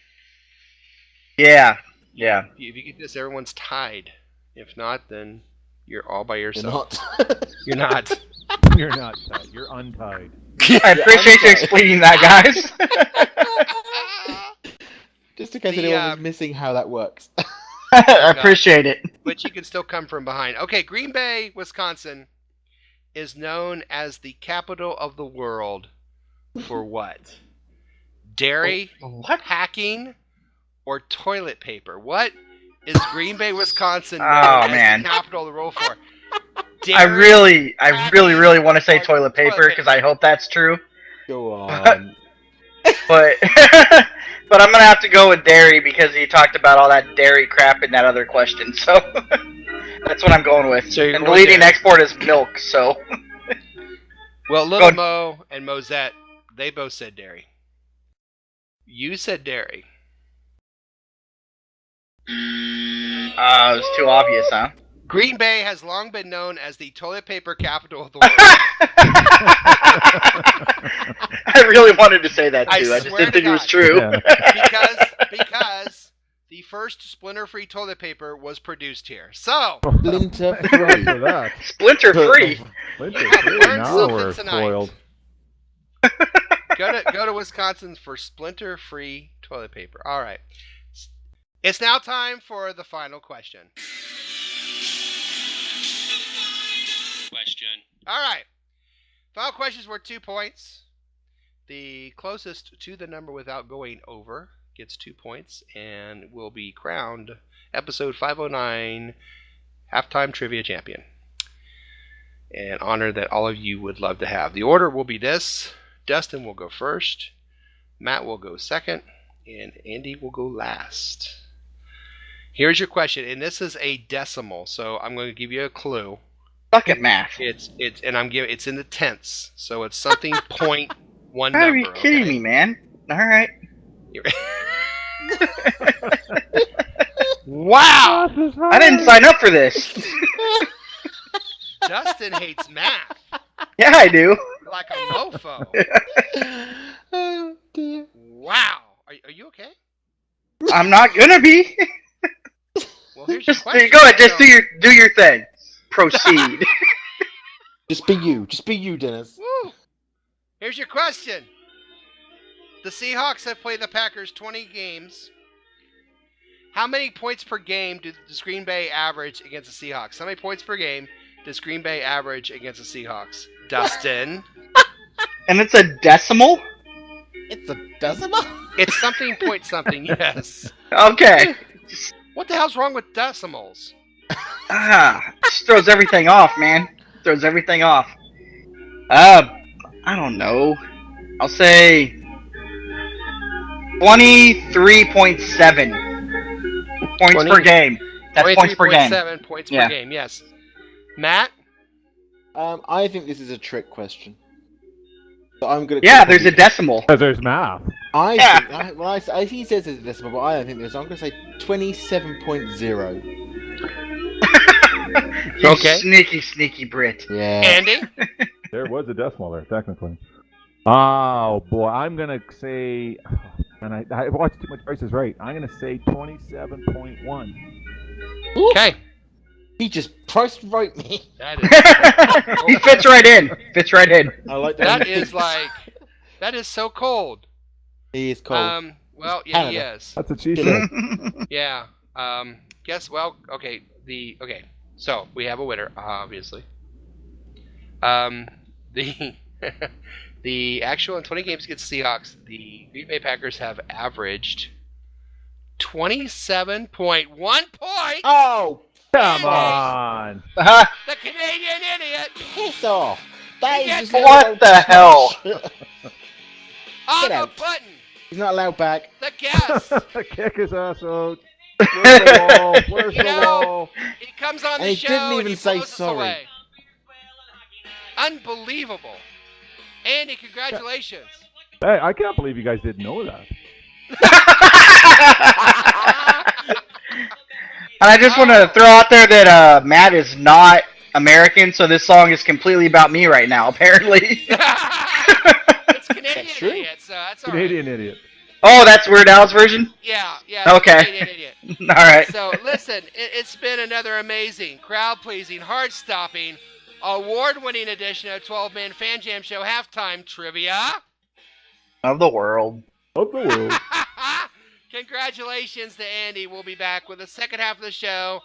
Yeah. Yeah. If you get this, everyone's tied. If not, then you're all by You're yourself. not. You're not. You're not tied. You're untied. I appreciate you explaining that, guys. Just in case anyone was missing how that works. I appreciate it. But you can still come from behind. Okay, Green Bay, Wisconsin is known as the capital of the world for what? Dairy, hacking, or toilet paper? What is Green Bay, Wisconsin known as the capital of the world for? Dairy, I really want to say toilet paper because I hope that's true. Go on. But but I'm gonna have to go with dairy because he talked about all that dairy crap in that other question. So that's what I'm going with. So and the leading export is milk. So well, Little Mo and Mosette, they both said dairy. You said dairy. it was too obvious, huh? Green Bay has long been known as the toilet paper capital of the world. I really wanted to say that too. I just swear didn't to think it was God. true. because the first splinter-free toilet paper was produced here. So Splinter free. For that. Splinter free. Splinter have free. learned Now something we're tonight. spoiled. go to Wisconsin for splinter-free toilet paper. All right. It's now time for the final question. All right. Final questions were 2 points. The closest to the number without going over gets 2 points and will be crowned episode 509 halftime trivia champion. An honor that all of you would love to have. The order will be this. Dustin will go first, Matt will go second, and Andy will go last. Here's your question, and this is a decimal, so I'm going to give you a clue. Suck at math. It's in the tenths, so it's something point one Are number. you kidding me, man? All right. Wow! I didn't sign up for this. Dustin hates math Yeah, I do. like a mofo. Oh dear. Wow! Are you okay? I'm not gonna be. Well, here's your Just question. go ahead. Just do your thing. Proceed. Just be you. Just be you, Dennis. Woo. Here's your question. The Seahawks have played the Packers 20 games. How many points per game does Green Bay average against the Seahawks? How many points per game does Green Bay average against the Seahawks? Dustin. And it's a decimal? It's a decimal. It's something point something, yes. Okay. What the hell's wrong with decimals? Just throws everything off, man. Throws everything off. I don't know. I'll say 23.7 points per game. That's points per game. 23.7 points Yeah. per game, yes. Matt? I think this is a trick question. So I'm gonna. Yeah, there's a decimal. Because there's math. I Yeah. think, I he says it's a decimal, but I don't think there's. I'm gonna say 27.0. You Okay. sneaky Brit. Yeah. Andy? There was a decimal there, technically. Oh, boy. I'm going to say... And I watched too much Price is Right. I'm going to say 27.1. Okay. He just priced right me. That is... He fits right in. Fits right in. I like that. That is so cold. He is cold. Well, yeah, he Canada. is. That's what she said. Yeah. Okay. So we have a winner, obviously. The actual in 20 games against the Seahawks, the Green Bay Packers have averaged 27.1 points. Oh, Come on. The Canadian idiot piss off. That He is gets just What the hell? on Get the out. button. He's not allowed back. The guest. Kick his ass out. Where's the wall? Where's You the know- wall? He comes on And the he show didn't and even he say blows us sorry. away. Unbelievable. Andy, congratulations. Hey, I can't believe you guys didn't know that. And I just want to throw out there that Matt is not American, so this song is completely about me right now, apparently. It's Canadian That's true. idiot, so that's all right. Canadian idiot. Oh, that's Weird Al's version? Yeah. Okay. Canadian idiot. All right. So listen, it's been another amazing, crowd-pleasing, heart-stopping, award-winning edition of 12-Man Fan Jam Show Halftime Trivia. Of the world. Of the world. Congratulations to Andy. We'll be back with the second half of the show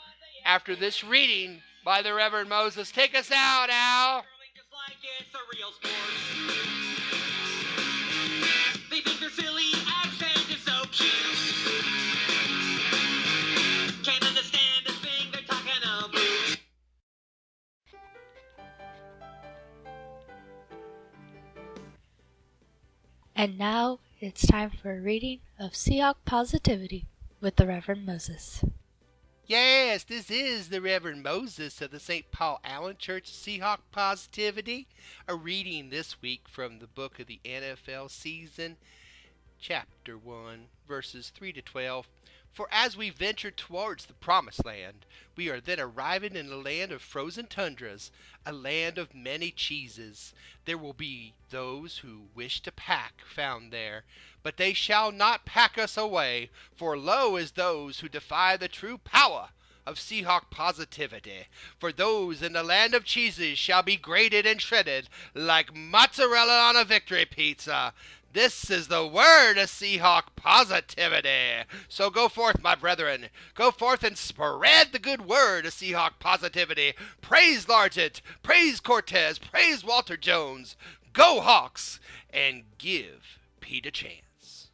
after this reading by the Reverend Moses. Take us out, Al. They think their silly accent is so cute. Can't understand a thing they're talking about. And now it's time for a reading of Seahawk Positivity with the Reverend Moses. Yes, this is the Reverend Moses of the St. Paul Allen Church Seahawk Positivity. A reading this week from the book of the NFL season, chapter 1, verses 3 to 12. For as we venture towards the promised land, we are then arriving in a land of frozen tundras, a land of many cheeses. There will be those who wish to pack found there, but they shall not pack us away, for lo is those who defy the true power of Seahawk positivity. For those in the land of cheeses shall be grated and shredded like mozzarella on a victory pizza. This is the word of Seahawk positivity. So go forth, my brethren. Go forth and spread the good word of Seahawk positivity. Praise Largent. Praise Cortez. Praise Walter Jones. Go Hawks! And give Pete a chance.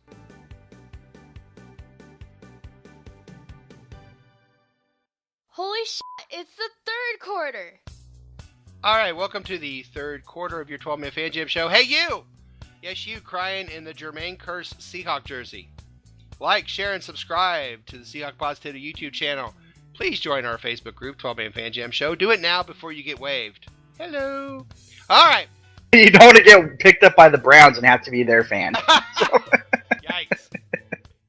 Holy shit, it's the third quarter. All right, welcome to the third quarter of your 12-Man Fan Jam show. Hey, you! Yes, you crying in the Jermaine Kearse Seahawk jersey. Like, share, and subscribe to the Seahawk Positivity YouTube channel. Please join our Facebook group, 12-Man Fan Jam Show. Do it now before you get waived. Hello. All right. You don't want to get picked up by the Browns and have to be their fan. Yikes.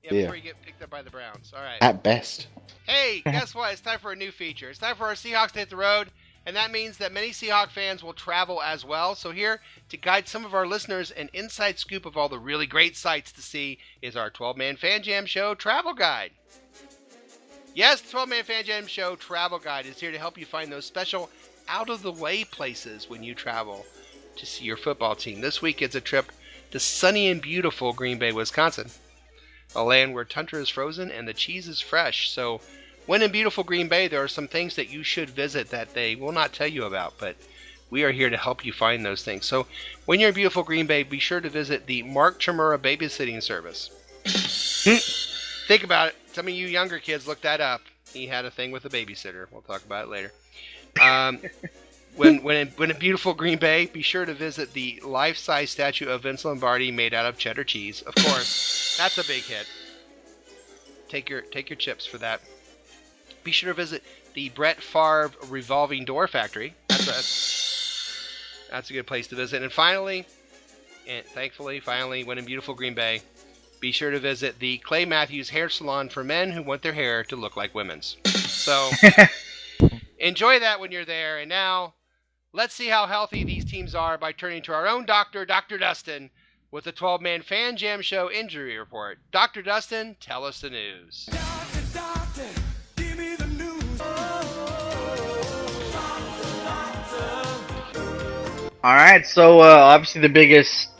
Yeah, before you get picked up by the Browns. All right. At best. Hey, guess what? It's time for a new feature. It's time for our Seahawks to hit the road, and that means that many Seahawk fans will travel as well. So here, to guide some of our listeners an inside scoop of all the really great sights to see, is our 12-Man Fan Jam Show Travel Guide. Yes, the 12-Man Fan Jam Show Travel Guide is here to help you find those special out-of-the-way places when you travel to see your football team. This week it's a trip to sunny and beautiful Green Bay, Wisconsin, a land where tundra is frozen and the cheese is fresh. So when in beautiful Green Bay, there are some things that you should visit that they will not tell you about, but we are here to help you find those things. So when you're in beautiful Green Bay, be sure to visit the Mark Chimura babysitting service. Think about it. Some of you younger kids, look that up. He had a thing with a babysitter. We'll talk about it later. When in beautiful Green Bay, be sure to visit the life-size statue of Vince Lombardi made out of cheddar cheese. Of course, that's a big hit. Take your chips for that. Be sure to visit the Brett Favre revolving door factory. That's a good place to visit. And finally, and thankfully, when in beautiful Green Bay, be sure to visit the Clay Matthews hair salon for men who want their hair to look like women's. So enjoy that when you're there. And now, let's see how healthy these teams are by turning to our own doctor, Dr. Dustin, with the 12-Man Fan Jam Show injury report. Dr. Dustin, tell us the news. Doctor, give me the news. All right, so obviously the biggest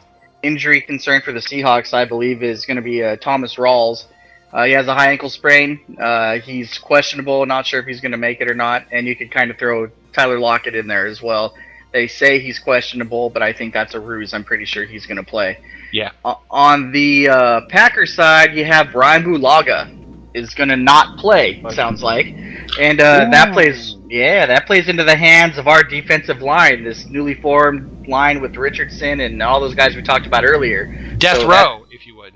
injury concern for the Seahawks, I believe, is going to be Thomas Rawls. He has a high ankle sprain. He's questionable, not sure if he's going to make it or not, and you could kind of throw Tyler Lockett in there as well. They say he's questionable, but I think that's a ruse. I'm pretty sure he's going to play. Yeah. On the Packers side, you have Brian Bulaga is going to not play, sounds like. And that plays into the hands of our defensive line, this newly formed line with Richardson and all those guys we talked about earlier. Death row, if you would.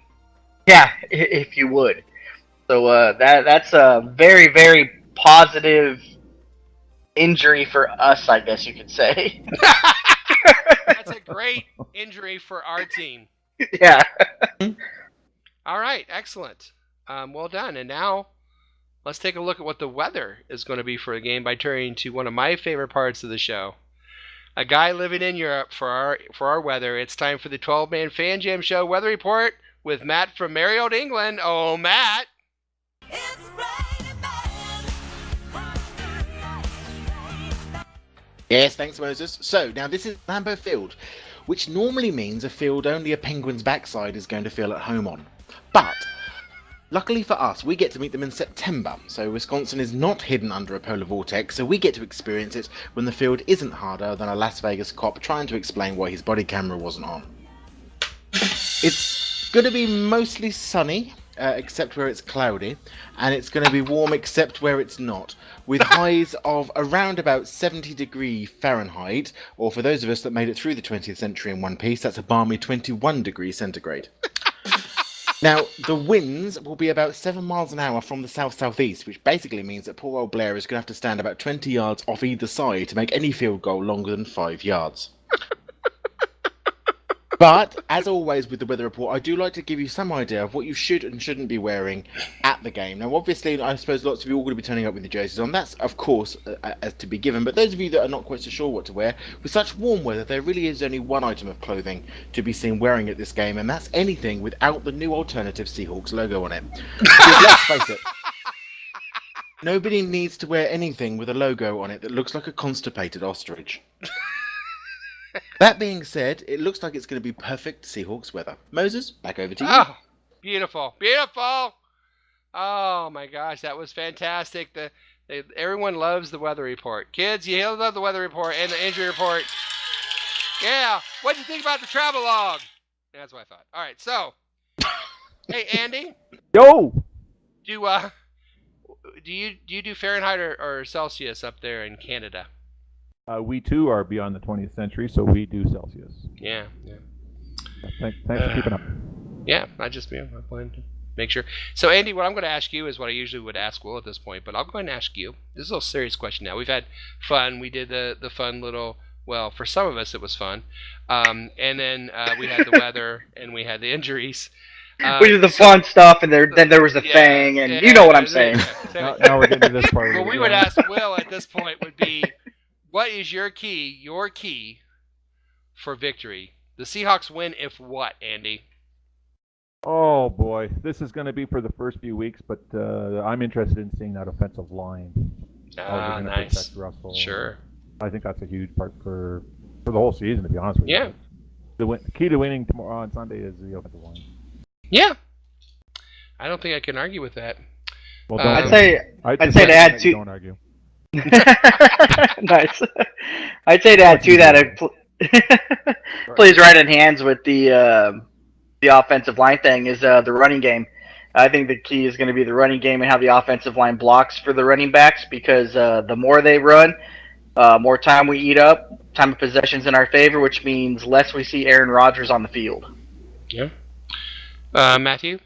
Yeah, if you would. So that's a very, very positive injury for us, I guess you could say. That's a great injury for our team. Yeah. All right, excellent. Well done. And now let's take a look at what the weather is going to be for the game by turning to one of my favorite parts of the show. A guy living in Europe for our weather. It's time for the 12-Man Fan Jam Show weather report with Matt from merry old England. Oh, Matt. Yes, thanks, Moses. So, now this is Lambeau Field, which normally means a field only a penguin's backside is going to feel at home on. But luckily for us, we get to meet them in September, so Wisconsin is not hidden under a polar vortex, so we get to experience it when the field isn't harder than a Las Vegas cop trying to explain why his body camera wasn't on. It's going to be mostly sunny, except where it's cloudy, and it's going to be warm except where it's not, with highs of around about 70 degrees Fahrenheit, or for those of us that made it through the 20th century in one piece, that's a balmy 21 degrees centigrade. Now, the winds will be about 7 miles an hour from the south-southeast, which basically means that poor old Blair is going to have to stand about 20 yards off either side to make any field goal longer than 5 yards. But, as always with the weather report, I do like to give you some idea of what you should and shouldn't be wearing at the game. Now, obviously, I suppose lots of you are all going to be turning up with your jerseys on. That's, of course, as to be given. But those of you that are not quite so sure what to wear, with such warm weather, there really is only one item of clothing to be seen wearing at this game, and that's anything without the new alternative Seahawks logo on it. Because let's face it, nobody needs to wear anything with a logo on it that looks like a constipated ostrich. That being said, it looks like it's going to be perfect Seahawks weather. Moses, back over to you. Oh, beautiful. Beautiful. Oh, my gosh. That was fantastic. Everyone loves the weather report. Kids, you love the weather report and the injury report. Yeah. What'd you think about the travelogue? That's what I thought. All right. So, hey, Andy. Yo. Do you do Fahrenheit or Celsius up there in Canada? We too are beyond the 20th century, so we do Celsius. Yeah. Thanks for keeping up. Yeah, I wanted to make sure. So, Andy, what I'm going to ask you is what I usually would ask Will at this point, but I'll go ahead and ask you. This is a little serious question now. We've had fun. We did the fun little, well, for some of us it was fun. And then we had the weather and we had the injuries. We did the fun stuff, and then there was the thing, and you know what I'm saying. Now we're getting to this part. What we would ask Will at this point would be, what is your key for victory? The Seahawks win if what, Andy? Oh boy, this is going to be for the first few weeks, but I'm interested in seeing that offensive line. Ah, nice. Protect Russell. Sure. I think that's a huge part for the whole season, to be honest with you. Yeah. The key to winning tomorrow on Sunday is the offensive line. Yeah. I don't think I can argue with that. Well, I'd say to add to. Don't argue. Nice. I'd say to add to that, it plays right in hands with the offensive line thing is the running game. I think the key is going to be the running game and how the offensive line blocks for the running backs, because the more they run, more time we eat up, time of possession's in our favor, which means less we see Aaron Rodgers on the field. Yeah. Matthew?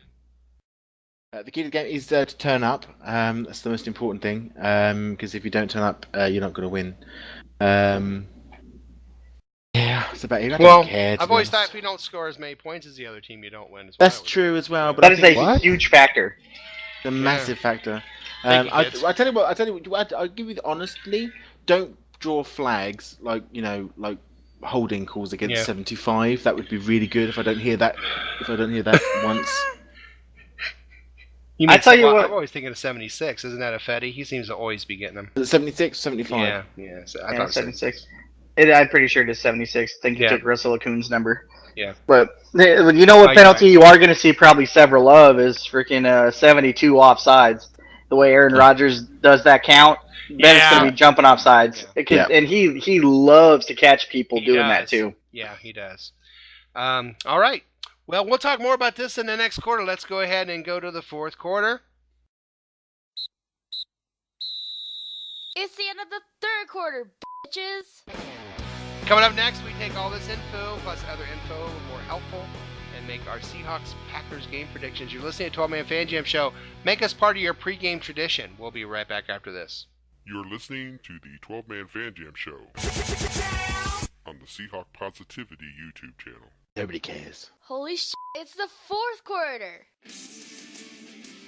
The key to the game is to turn up. That's the most important thing, because if you don't turn up, you're not going to win. Yeah, it's about it. I don't care, I've always thought if you don't score as many points as the other team, you don't win. That's true as well. But that is a huge factor. It's a massive factor. I tell you what. I'll give you honestly. Don't draw flags like holding calls against 75. That would be really good if I don't hear that. Once. I tell you what. I'm always thinking of 76. Isn't that a Fetty? He seems to always be getting them. 76, 75. Yeah. So I thought 76. I'm pretty sure it is 76. I think he took Russell Akun's number. Yeah. But you know what penalty you are going to see probably several of is freaking 72 offsides. The way Aaron Rodgers does that count, then it's going to be jumping offsides. Yeah. And he loves to catch people doing that too. Yeah, he does. All right. Well, we'll talk more about this in the next quarter. Let's go ahead and go to the fourth quarter. It's the end of the third quarter, bitches. Coming up next, we take all this info plus other info more helpful and make our Seahawks-Packers game predictions. You're listening to 12-Man Fan Jam Show. Make us part of your pregame tradition. We'll be right back after this. You're listening to the 12-Man Fan Jam Show on the Seahawk Positivity YouTube channel. Nobody cares. Holy shit, it's the fourth quarter.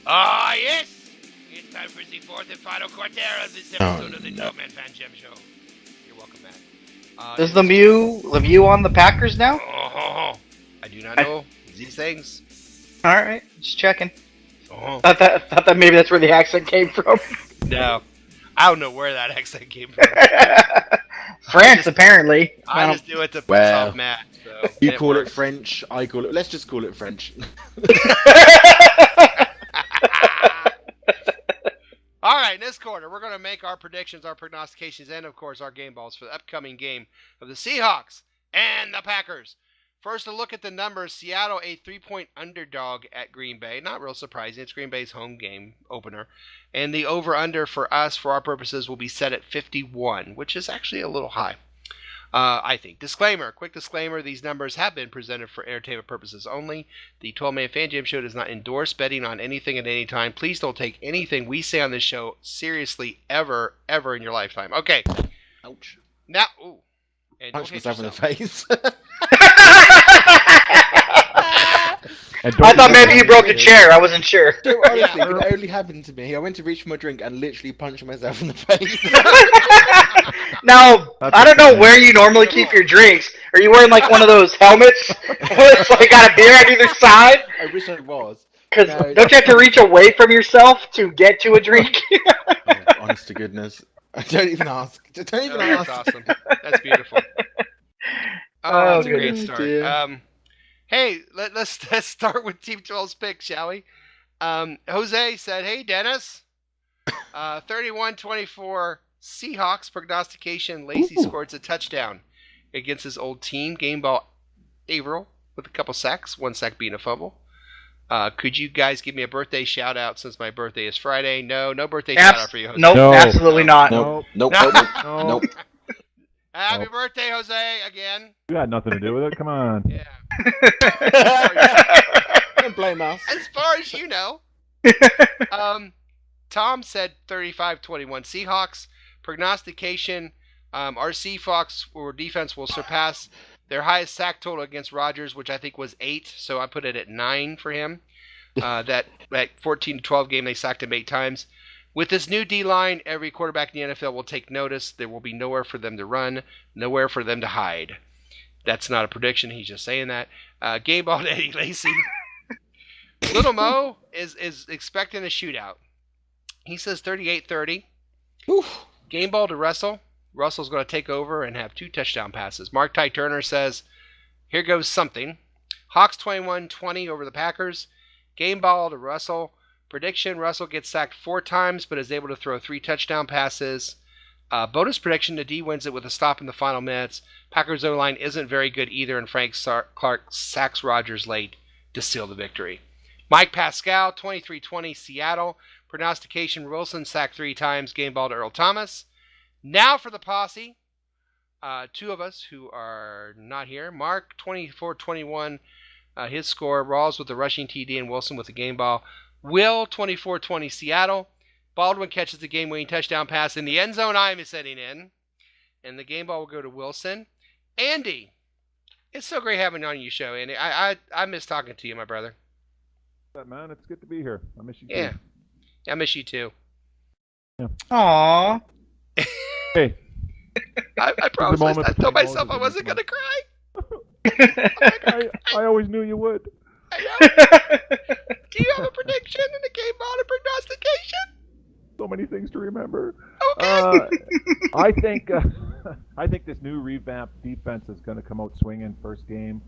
Ah, yes! It's time for the fourth and final quarter of this episode of the 12-Man Fan Jam Show. You're welcome, Matt. Is the view on the Packers now? I do not know these things. All right, just checking. Thought that maybe that's where the accent came from. No, I don't know where that accent came from. France, apparently. I just do it to piss off Matt. So you call it French, I call it. Let's just call it French. All right, in this quarter, we're going to make our predictions, our prognostications, and, of course, our game balls for the upcoming game of the Seahawks and the Packers. First, a look at the numbers. Seattle, a 3-point underdog at Green Bay. Not real surprising. It's Green Bay's home game opener. And the over-under for us, for our purposes, will be set at 51, which is actually a little high, I think. Quick disclaimer, these numbers have been presented for entertainment purposes only. The 12-Man Fan Jam Show does not endorse betting on anything at any time. Please don't take anything we say on this show seriously ever in your lifetime. Okay. Ouch. Now, ooh. And punch myself in the face. I thought maybe you broke a chair. I wasn't sure. Dude, honestly, it only happened to me. I went to reach for my drink and literally punched myself in the face. Now, I don't know where you normally keep your drinks. Are you wearing like one of those helmets? It's like got a beer on either side? I wish I was. Because don't you have to reach away from yourself to get to a drink? Honest to goodness. Don't even ask. Don't even ask. That's awesome. That's beautiful. That's a great start. Hey, let's start with Team 12's pick, shall we? Jose said, hey, Dennis. 31-24 Seahawks prognostication. Lacey scores a touchdown. against his old team. Game ball, Averill with a couple sacks, 1 sack being a fumble. Could you guys give me a birthday shout out since my birthday is Friday? No birthday shout out for you, Jose. Nope, No. absolutely not. Nope. Nope. No. Nope. No. Nope. Happy Nope. birthday, Jose, again. You had nothing to do with it. Come on. Yeah. Don't blame us. As far as you know. Tom said 35-21 Seahawks. Prognostication, our Seahawks or defense will surpass their highest sack total against Rodgers, which I think was 8, so I put it at 9 for him. That 14-12 game, they sacked him 8 times. With this new D-line, every quarterback in the NFL will take notice. There will be nowhere for them to run, nowhere for them to hide. That's not a prediction. He's just saying that. Game ball to Eddie Lacy. Little Mo is expecting a shootout. He says 38-30. Game ball to Russell. Russell's going to take over and have 2 touchdown passes. Mark Ty Turner says, here goes something. Hawks 21-20 over the Packers. Game ball to Russell. Prediction, Russell gets sacked 4 times but is able to throw 3 touchdown passes. Bonus prediction, the D wins it with a stop in the final minutes. Packers O-line isn't very good either, and Frank Clark sacks Rodgers late to seal the victory. Mike Pascal, 23-20 Seattle. Prognostication, Wilson sacked 3 times. Game ball to Earl Thomas. Now for the posse. 2 of us who are not here. Mark, 24-21, his score. Rawls with the rushing TD and Wilson with the game ball. Will, 24-20 Seattle. Baldwin catches the game-winning touchdown pass in the end zone. I am setting in. And the game ball will go to Wilson. Andy, it's so great having you on your show, Andy. I miss talking to you, my brother. Man, it's good to be here. I miss you too. Yeah. I miss you too. Yeah. Aww. Hey. I promised. I told myself I wasn't going to cry. I always knew you would. I know. Do you have a prediction in the game ball and prognostication? So many things to remember. Okay. I think this new revamped defense is going to come out swinging first game.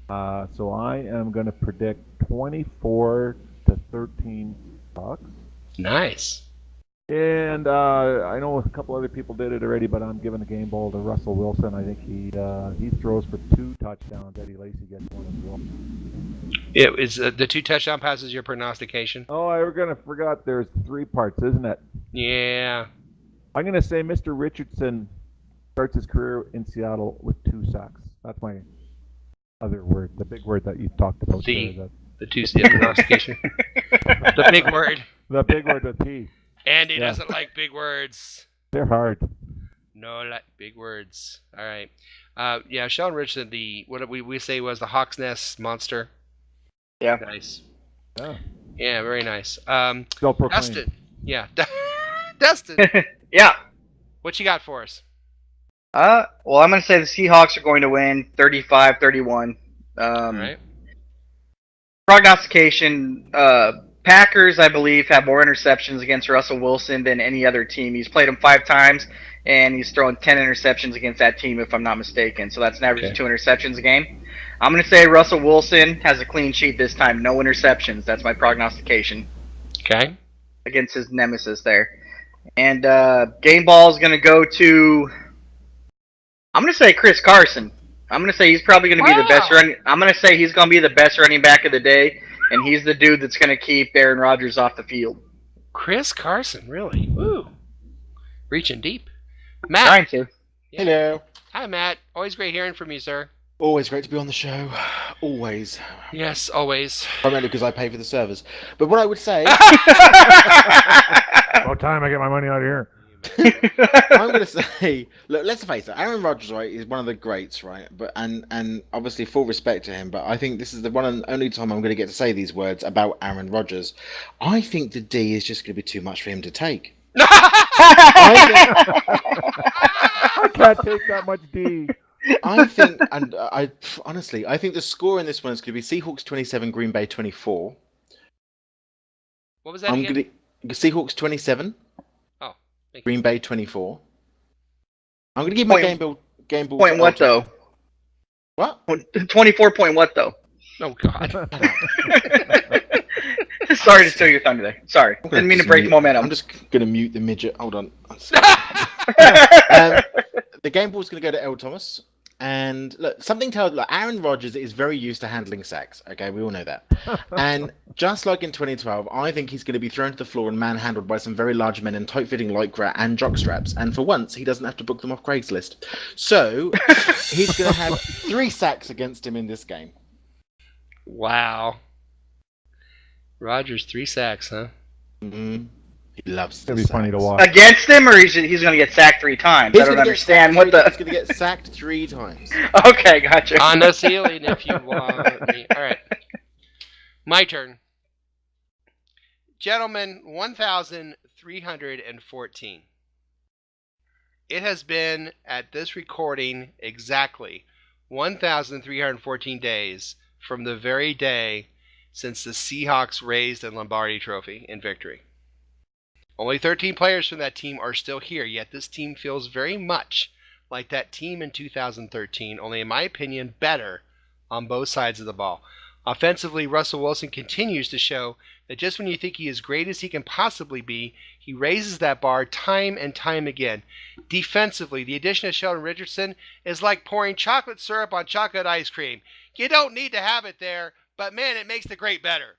So I am going to predict 24-13 Seahawks. Nice. And I know a couple other people did it already, but I'm giving the game ball to Russell Wilson. I think he throws for 2 touchdowns. Eddie Lacy gets 1 as well. It is the 2 touchdown passes your prognostication. Oh, I forgot there's 3 parts, isn't it? Yeah. I'm going to say Mr. Richardson starts his career in Seattle with 2 sacks. That's my other word, the big word that you talked about. The 2 prognostication. The big word. The big word with T. Andy doesn't like big words. They're hard. No, like big words. All right. Yeah, Sean Richardson, what we say was the Hawk's Nest monster. Yeah. Nice. Yeah. Yeah, very nice. Dustin. Yeah. Dustin. Yeah. What you got for us? Well, I'm going to say the Seahawks are going to win 35-31. All right. Prognostication, Packers, I believe, have more interceptions against Russell Wilson than any other team. He's played him 5 times, and he's thrown 10 interceptions against that team, if I'm not mistaken. So that's an average of 2 interceptions a game. I'm going to say Russell Wilson has a clean sheet this time. No interceptions. That's my prognostication. Okay. Against his nemesis there. And game ball is going to go to, I'm going to say Chris Carson. I'm going to say he's probably going to be the best I'm going to say he's going to be the best running back of the day. And he's the dude that's going to keep Aaron Rodgers off the field. Chris Carson, really? Woo. Reaching deep. Matt. Trying to. Yeah. Hello. Hi, Matt. Always great hearing from you, sir. Always great to be on the show. Always. Yes, always. Primarily because I pay for the servers. But what I would say... About time I get my money out of here. I'm going to say, look, let's face it, Aaron Rodgers, right, is one of the greats, right? But and obviously full respect to him, but I think this is the one and only time I'm going to get to say these words about Aaron Rodgers. I think the D is just going to be too much for him to take. I can't take that much D. I think, and I honestly, I think the score in this one is going to be Seahawks 27, Green Bay 24. What was that again? Seahawks 27. Green Bay 24. I'm going to give my game ball. Point what though? What? 24 point what though? Oh God. Sorry to steal your thunder there. Sorry. Didn't mean to break momentum. I'm just going to mute the midget. Hold on. The game ball is going to go to Earl Thomas. And look, something tells like Aaron Rodgers is very used to handling sacks. Okay, we all know that. And just like in 2012, I think he's going to be thrown to the floor and manhandled by some very large men in tight-fitting lycra and jock straps. And for once, he doesn't have to book them off Craigslist. So he's going to have 3 sacks against him in this game. Wow. Rodgers 3 sacks, huh? Mm-hmm. He loves. It's gonna be funny to watch. Against him, or he's going to get sacked 3 times? I don't understand what the. He's going to get sacked 3 times. Okay, gotcha. On the ceiling, if you want me. All right. My turn. Gentlemen, 1,314. It has been, at this recording, exactly 1,314 days from the very day since the Seahawks raised the Lombardi Trophy in victory. Only 13 players from that team are still here, yet this team feels very much like that team in 2013, only in my opinion better on both sides of the ball. Offensively, Russell Wilson continues to show that just when you think he is great as he can possibly be, he raises that bar time and time again. Defensively, the addition of Sheldon Richardson is like pouring chocolate syrup on chocolate ice cream. You don't need to have it there, but man, it makes the great better.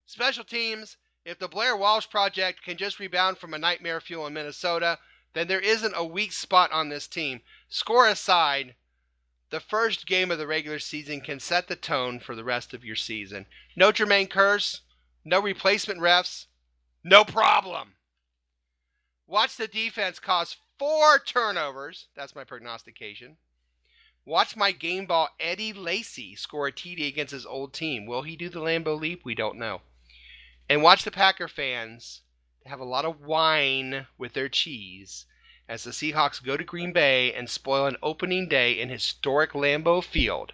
Special teams, if the Blair Walsh Project can just rebound from a nightmare fuel in Minnesota, then there isn't a weak spot on this team. Score aside, the first game of the regular season can set the tone for the rest of your season. No Jermaine Kearse, no replacement refs, no problem. Watch the defense cause 4 turnovers. That's my prognostication. Watch my game ball Eddie Lacy score a TD against his old team. Will he do the Lambeau Leap? We don't know. And watch the Packer fans have a lot of wine with their cheese as the Seahawks go to Green Bay and spoil an opening day in historic Lambeau Field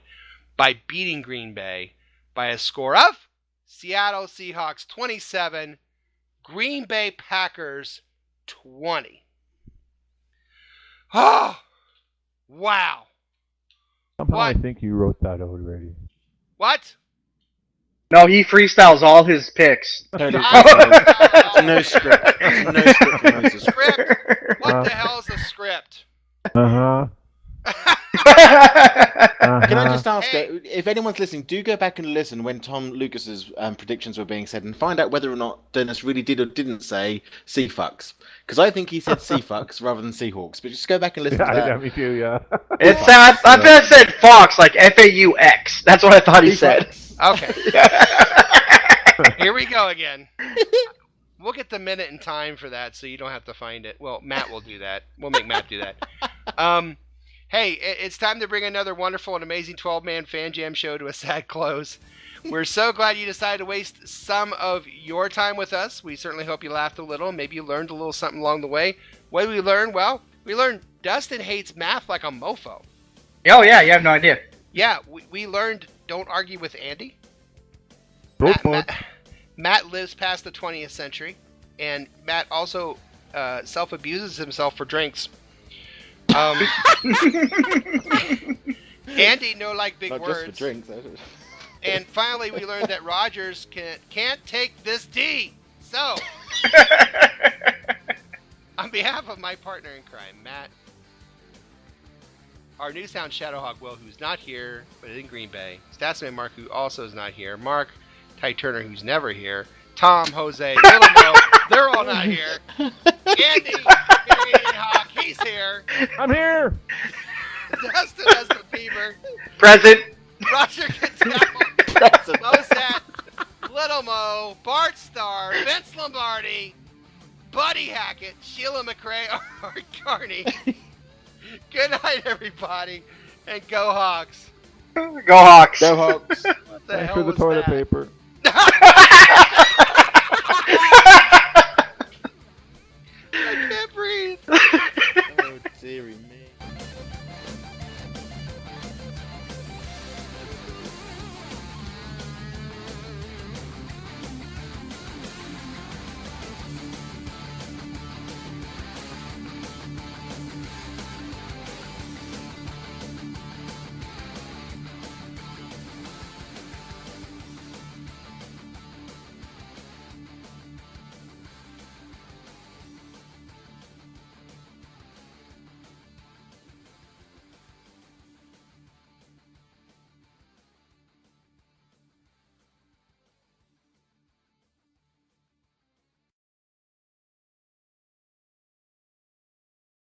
by beating Green Bay by a score of Seattle Seahawks 27, Green Bay Packers 20. Oh, wow. Somehow I think you wrote that out already. What? No, he freestyles all his picks. No script. No script. Script? What the hell is a script? Uh-huh. Can I just ask, if anyone's listening, do go back and listen when Tom Lucas's predictions were being said and find out whether or not Dennis really did or didn't say Seafucks. Because I think he said Seafucks rather than Seahawks. But just go back and listen to that. Yeah, me too, yeah. It sounds, I bet it said Fox, like F-A-U-X. That's what I thought he said. Okay. Here we go again. We'll get the minute and time for that so you don't have to find it. Well, Matt will do that. We'll make Matt do that. Hey, it's time to bring another wonderful and amazing 12-man Fan Jam show to a sad close. We're so glad you decided to waste some of your time with us. We certainly hope you laughed a little. Maybe you learned a little something along the way. What did we learn? Well, we learned Dustin hates math like a mofo. Oh, yeah, you have no idea. Yeah, we learned don't argue with Andy. Matt lives past the 20th century. And Matt also self-abuses himself for drinks. Andy no like big Not words. just for drinks. And finally, we learned that Rodgers can't take this D. So, on behalf of my partner in crime, Matt, our Newsound Shadowhawk Will, who's not here, but in Green Bay, Statsman Mark, who also is not here, Mark, Ty Turner, who's never here, Tom, Jose, Little Mo, they're all not here. Andy, Canadianhawk, he's here. I'm here. Dustin has the fever. Present. Roger Goodell, Mosat, Little Mo, Bart Starr, Vince Lombardi, Buddy Hackett, Sheila McRae, Art Carney. Good night, everybody, and go Hawks. Go Hawks. Go Hawks. What the Thanks hell for the was toilet that? paper. I can't breathe. Oh, dearie me.